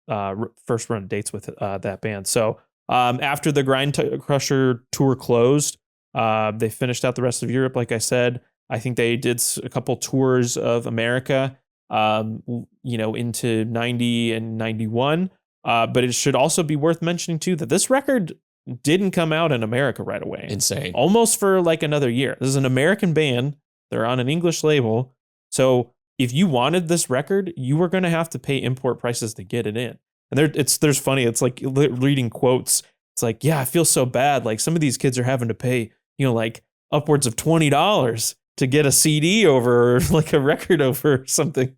run of dates with that band. So after the Grind Crusher tour closed, they finished out the rest of Europe. Like I said, I think they did a couple tours of America, into 90 and 91. But it should also be worth mentioning too that this record didn't come out in America right away. Insane. Almost for like another year. This is an American band. They're on an English label. So if you wanted this record, you were going to have to pay import prices to get it in. And there's funny. It's like reading quotes. It's like, yeah, I feel so bad. Like some of these kids are having to pay, like upwards of $20 to get a CD over, or like a record over or something.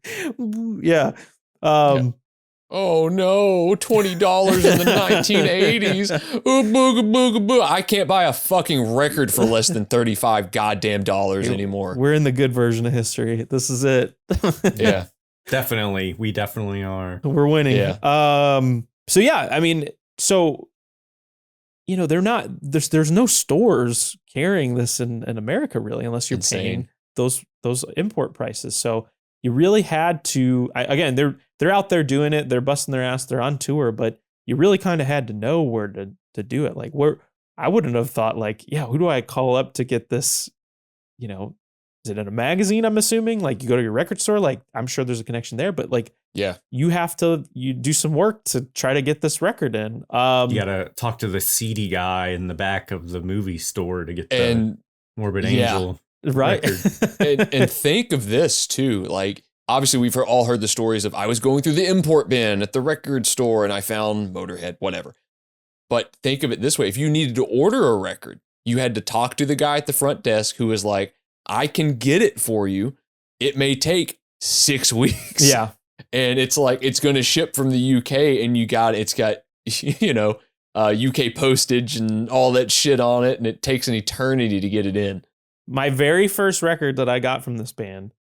Yeah. Oh no, $20 in the 1980s. Ooh, booga, booga, boo. I can't buy a fucking record for less than $35 goddamn dollars anymore. We're in the good version of history. This is it. Yeah. Definitely. We definitely are. We're winning. Yeah. So yeah, I mean, they're not, there's no stores carrying this in America really, unless you're paying those import prices. So you really had to, again, they're out there doing it. They're busting their ass. They're on tour, but you really kind of had to know where to do it. Like I wouldn't have thought like, yeah, who do I call up to get this? Is it in a magazine? I'm assuming like you go to your record store, like I'm sure there's a connection there, but like, you do some work to try to get this record in. You gotta talk to the CD guy in the back of the movie store to get the Morbid Angel. Right. and think of this too. Like, obviously we've all heard the stories of I was going through the import bin at the record store and I found Motorhead, whatever. But think of it this way. If you needed to order a record, you had to talk to the guy at the front desk who was like, I can get it for you. It may take 6 weeks. Yeah. And it's like, it's going to ship from the UK and it's got, UK postage and all that shit on it. And it takes an eternity to get it in. My very first record that I got from this band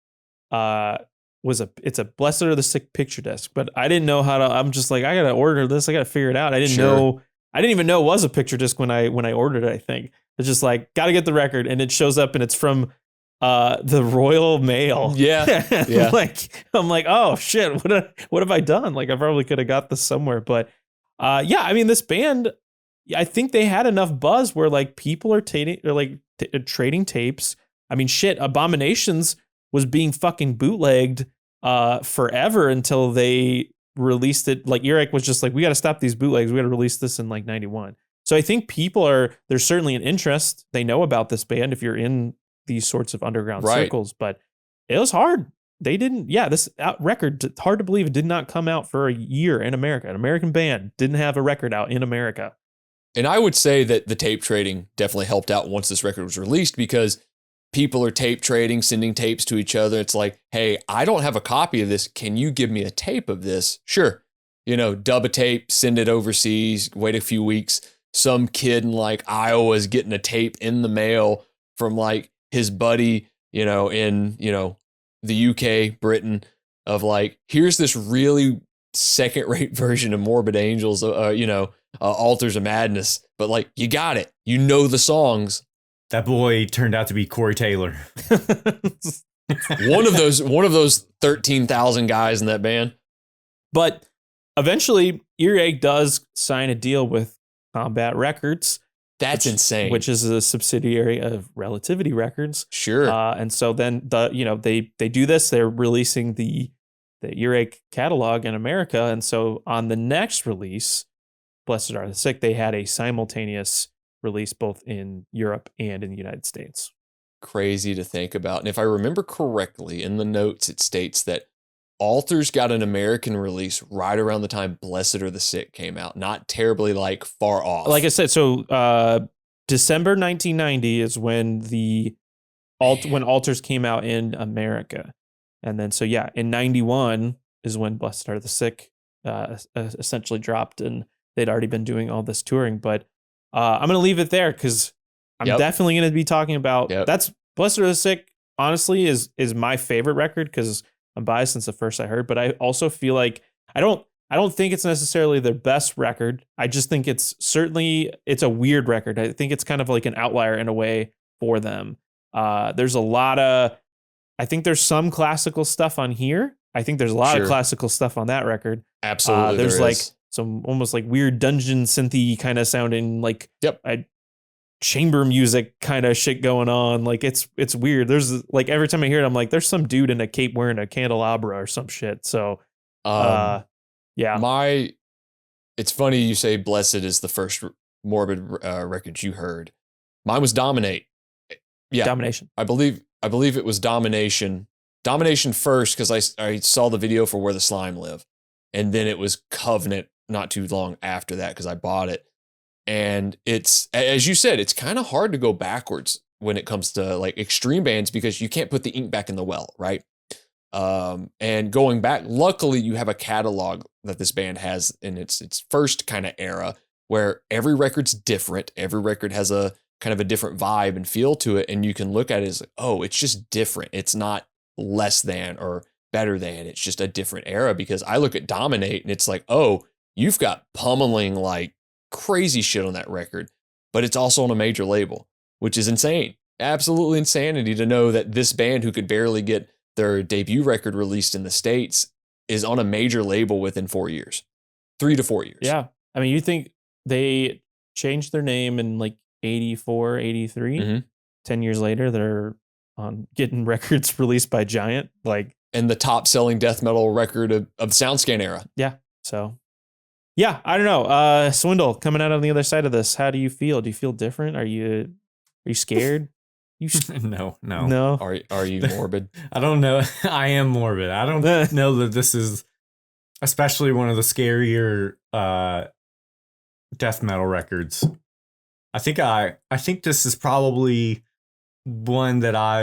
it's a Blessed Are the Sick picture disc, but I didn't know how to. I'm just like, I gotta order this. I gotta figure it out. I didn't know. I didn't even know it was a picture disc when I ordered it. I think it's just like, gotta get the record, and it shows up, and it's from the Royal Mail. Yeah, yeah. I'm like, oh shit, what have I done? Like, I probably could have got this somewhere, but I mean, this band, I think they had enough buzz where like people are trading tapes. I mean, shit, Abominations was being fucking bootlegged forever until they released it. Like Earache was just like, we got to stop these bootlegs. We got to release this in like 91. So I think there's certainly an interest. They know about this band if you're in these sorts of underground Right. circles, but it was hard. They didn't, this record, hard to believe it did not come out for a year in America. An American band didn't have a record out in America. And I would say that the tape trading definitely helped out once this record was released, because people are tape trading, sending tapes to each other. It's like, hey, I don't have a copy of this. Can you give me a tape of this? Sure. Dub a tape, send it overseas, wait a few weeks. Some kid in like Iowa is getting a tape in the mail from like his buddy, in, the UK, Britain, of like, here's this really second-rate version of Morbid Angels, Altars of Madness, but like, you got it. The songs. That boy turned out to be Corey Taylor. one of those 13,000 guys in that band. But eventually, Earache does sign a deal with Combat Records. That's insane. Which is a subsidiary of Relativity Records. Sure. And so then they do this. They're releasing the Earache catalog in America, and so on the next release, Blessed Are the Sick, they had a simultaneous release both in Europe and in the United States. Crazy to think about. And if I remember correctly, in the notes it states that Altars got an American release right around the time Blessed Are the Sick came out. Not terribly like far off. Like I said, so December 1990 is when when Altars came out in America. And then in 91 is when Blessed Are the Sick essentially dropped, and they'd already been doing all this touring. But I'm going to leave it there, because I'm definitely going to be talking about that's Blessed Are the Sick. Honestly, is my favorite record, because I'm biased since the first I heard, but I also feel like I don't think it's necessarily their best record. I just think it's a weird record. I think it's kind of like an outlier in a way for them. There's I think there's some classical stuff on here. I think there's a lot of classical stuff on that record. Absolutely. There's like some almost like weird dungeon synthy kind of sounding, like chamber music kind of shit going on. Like it's weird. There's like, every time I hear it, I'm like, there's some dude in a cape wearing a candelabra or some shit. So it's funny you say Blessed is the first Morbid record you heard. Mine was Dominate. Yeah. Domination. I believe it was Domination. Domination first, because I saw the video for Where the Slime Live. And then it was Covenant not too long after that, because I bought it. And it's, as you said, it's kind of hard to go backwards when it comes to like extreme bands, because you can't put the ink back in the well, right? And going back, luckily you have a catalog that this band has in its first kind of era, where every record's different. Every record has a kind of a different vibe and feel to it. And you can look at it as, oh, it's just different. It's not less than or better than. It's just a different era, because I look at Dominate and it's like, oh, you've got pummeling like crazy shit on that record, but it's also on a major label, which is insane. Absolutely insanity to know that this band, who could barely get their debut record released in the States, is on a major label within 4 years, 3 to 4 years. Yeah. I mean, you think they changed their name in like 84, 83. Mm-hmm. 10 years later, they're on getting records released by Giant, and the top selling death metal record of the SoundScan era. Yeah. So yeah, I don't know. Swindle, coming out on the other side of this, how do you feel? Do you feel different? Are you scared? No. Are you morbid? I don't know. I am morbid. I don't know that this is especially one of the scarier death metal records. I think this is probably one that I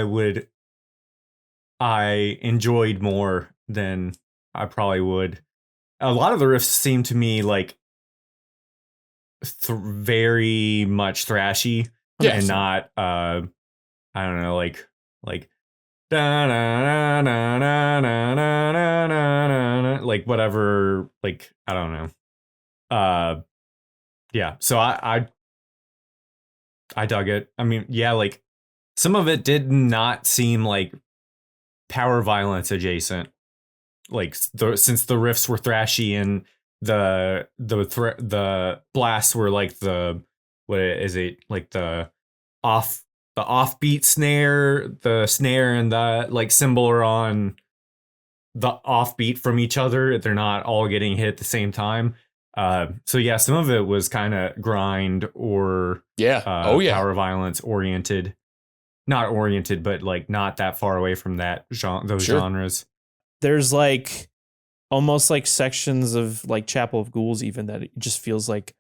enjoyed more than I probably would. A lot of the riffs seem to me like very much thrashy, and not I don't know, like like whatever, like I don't know. Yeah, so I dug it. I mean, yeah, like some of it did not seem like power violence adjacent, like since the riffs were thrashy and the blasts were like the offbeat snare, the snare and the like cymbal are on the offbeat from each other. They're not all getting hit at the same time. So yeah, some of it was kind of grind or power violence oriented. not oriented, but like not that far away from that those Sure. genres. There's like almost like sections of like Chapel of Ghouls even that it just feels like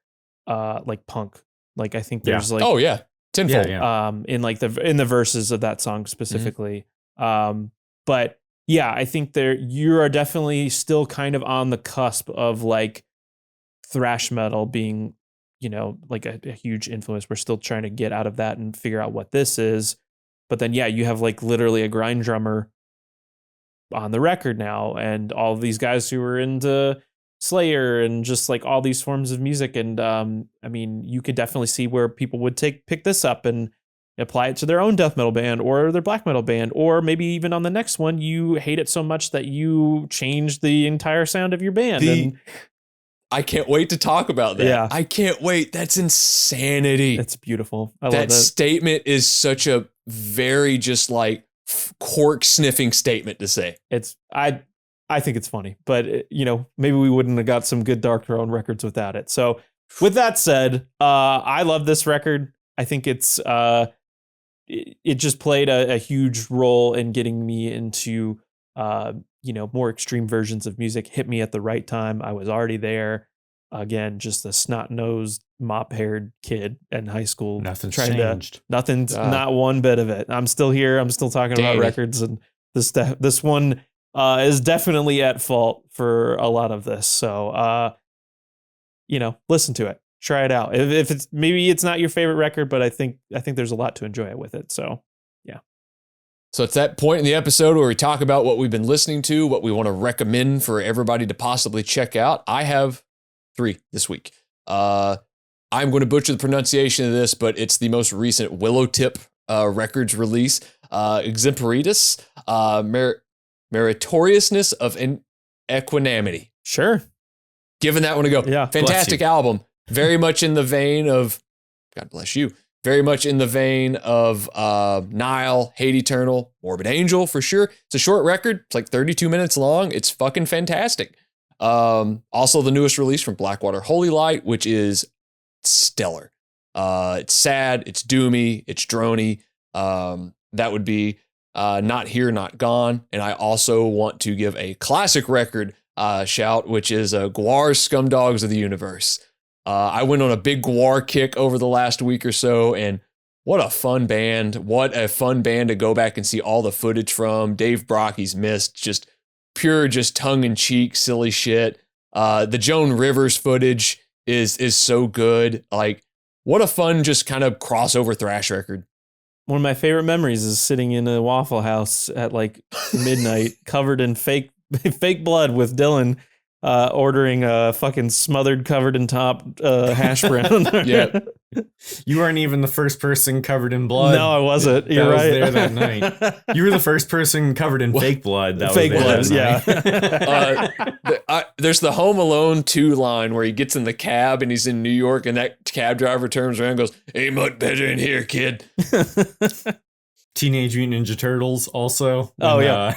punk. Like I think there's like Oh yeah, tenfold. Yeah. in like in the verses of that song specifically. But yeah, I think you are definitely still kind of on the cusp of like thrash metal being, you know, like a huge influence. We're still trying to get out of that and figure out what this is. But then, yeah, you have like literally a grind drummer on the record now, and all of these guys who were into Slayer and just like all these forms of music. And I mean, you could definitely see where people would pick this up and apply it to their own death metal band or their black metal band, or maybe even on the next one, you hate it so much that you change the entire sound of your band. I can't wait to talk about that. Yeah. I can't wait. That's insanity. It's beautiful. I love That that. statement is such a very just like cork sniffing statement to say. I think it's funny, but you know, maybe we wouldn't have got some good Dark Throne records without it. So with that said, I love this record. I think it just played a huge role in getting me into, you know, more extreme versions of music. Hit me at the right time. I was already there. Again, just a snot-nosed, mop-haired kid in high school. Nothing's changed. Nothing's not one bit of it. I'm still here. I'm still talking about records, and this one is definitely at fault for a lot of this. So, you know, listen to it. Try it out. If it's maybe it's not your favorite record, but I think there's a lot to enjoy with it. So, yeah. So it's that point in the episode where we talk about what we've been listening to, what we want to recommend for everybody to possibly check out. I have 3 this week. I'm going to butcher the pronunciation of this, but it's the most recent Willowtip Records release. Exemplaritas, Meritoriousness of Equanimity. Sure. Giving that one a go. Yeah. Fantastic album. Very much in the vein of, God bless you, very much in the vein of Nile, Hate Eternal, Morbid Angel for sure. It's a short record. It's like 32 minutes long. It's fucking fantastic. Also the newest release from Blackwater Holy Light, which is stellar. It's sad, it's doomy, it's drony. That would be Not Here, Not Gone. And I also want to give a classic record shout, which is Guar's Scumdogs of the Universe. I went on a big Guar kick over the last week or so, and what a fun band. What a fun band to go back and see all the footage from. Dave Brocky's Mist, just pure, just tongue-in-cheek, silly shit. The Joan Rivers footage is so good. Like, what a fun, just kind of crossover thrash record. One of my favorite memories is sitting in a Waffle House at like midnight, covered in fake blood with Dylan, ordering a fucking smothered, covered in top hash brown. Yeah. You weren't even the first person covered in blood. No, I wasn't. You're was right. there that night. You were the first person covered in fake blood. That Fake was there blood, that night. There's the Home Alone 2 line where he gets in the cab and he's in New York, and that cab driver turns around and goes, "Ain't much better in here, kid." Teenage Mutant Ninja Turtles also. Oh, when, yeah.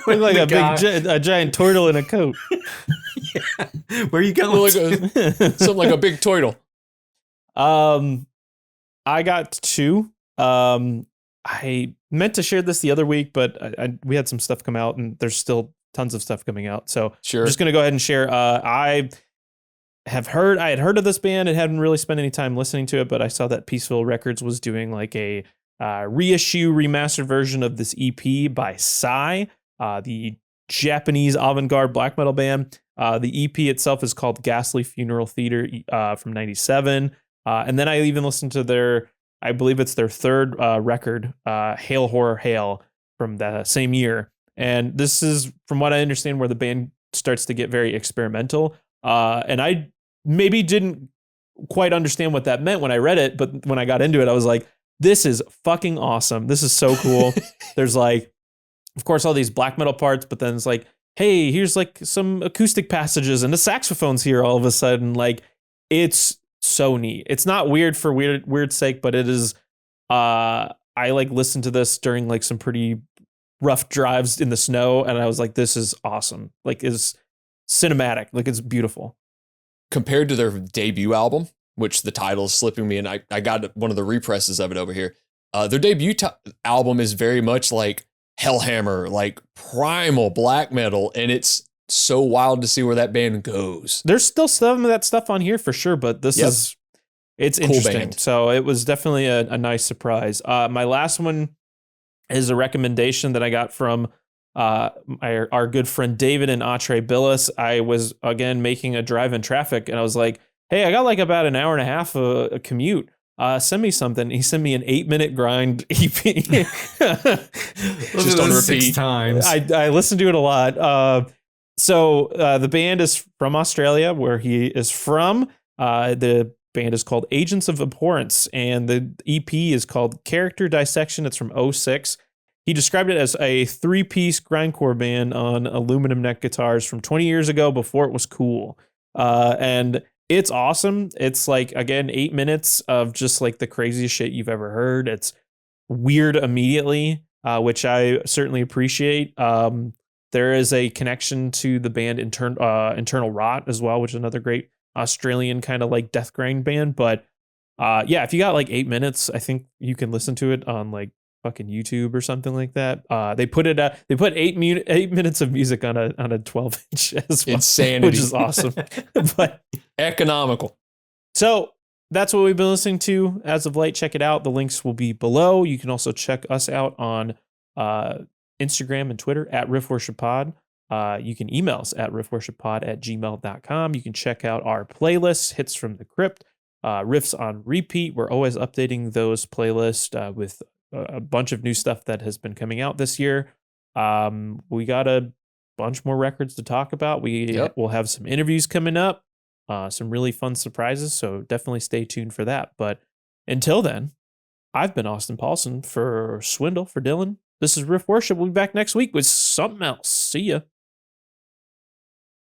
Look like a giant turtle in a coat. Yeah. Where you going? Like something like a big turtle. I got 2. I meant to share this the other week, but we had some stuff come out, and there's still tons of stuff coming out. So Sure. I'm just going to go ahead and share. I had heard of this band and hadn't really spent any time listening to it, but I saw that Peaceful Records was doing like a reissue remastered version of this EP by Psy, the Japanese avant-garde black metal band. The EP itself is called Ghastly Funeral Theater from 97. And then I even listened to I believe it's their third record, Hail Horror Hail, from the same year. And this is, from what I understand, where the band starts to get very experimental. And I maybe didn't quite understand what that meant when I read it, but when I got into it, I was like, this is fucking awesome. This is so cool. There's like, of course, all these black metal parts, but then it's like, hey, here's like some acoustic passages and the saxophone's here all of a sudden. Like, it's so neat. It's not weird for weird sake, but it is. I like listened to this during like some pretty rough drives in the snow, and I was like, this is awesome. Like, it's cinematic. Like, it's beautiful. Compared to their debut album, which the title is slipping me, and I got one of the represses of it over here. Their debut album is very much like Hellhammer, like primal black metal, and it's so wild to see where that band goes. There's still some of that stuff on here for sure, but this is it's Cool interesting. band. So it was definitely a nice surprise. My last one is a recommendation that I got from our good friend David and Atre Billis. I was again making a drive in traffic, and I was like, "Hey, I got like about an hour and a half a commute. Send me something." He sent me an 8-minute grind EP. Just on repeat 6 times. I listened to it a lot. So the band is from Australia, where he is from. The band is called Agents of Abhorrence, and the EP is called Character Dissection. It's from 2006. He described it as a 3-piece grindcore band on aluminum neck guitars from 20 years ago, before it was cool. And it's awesome. It's like, again, 8 minutes of just like the craziest shit you've ever heard. It's weird immediately, which I certainly appreciate. There is a connection to the band Internal Rot as well, which is another great Australian kind of like death grind band. But yeah, if you got like 8 minutes, I think you can listen to it on like fucking YouTube or something like that. They put 8 minutes of music on a 12-inch as well, Insanity. which is awesome. But Economical. so that's what we've been listening to as of late. Check it out. The links will be below. You can also check us out on Instagram and Twitter at Riff Worship Pod. You can email us at riffworshippod@gmail.com. You can check out our playlists, Hits from the Crypt, Riffs on Repeat. We're always updating those playlists with a bunch of new stuff that has been coming out this year. We got a bunch more records to talk about. We'll have some interviews coming up, some really fun surprises, so definitely stay tuned for that. But until then, I've been Austin Paulson for Swindle, for Dylan. This is Riff Worship. We'll be back next week with something else. See ya.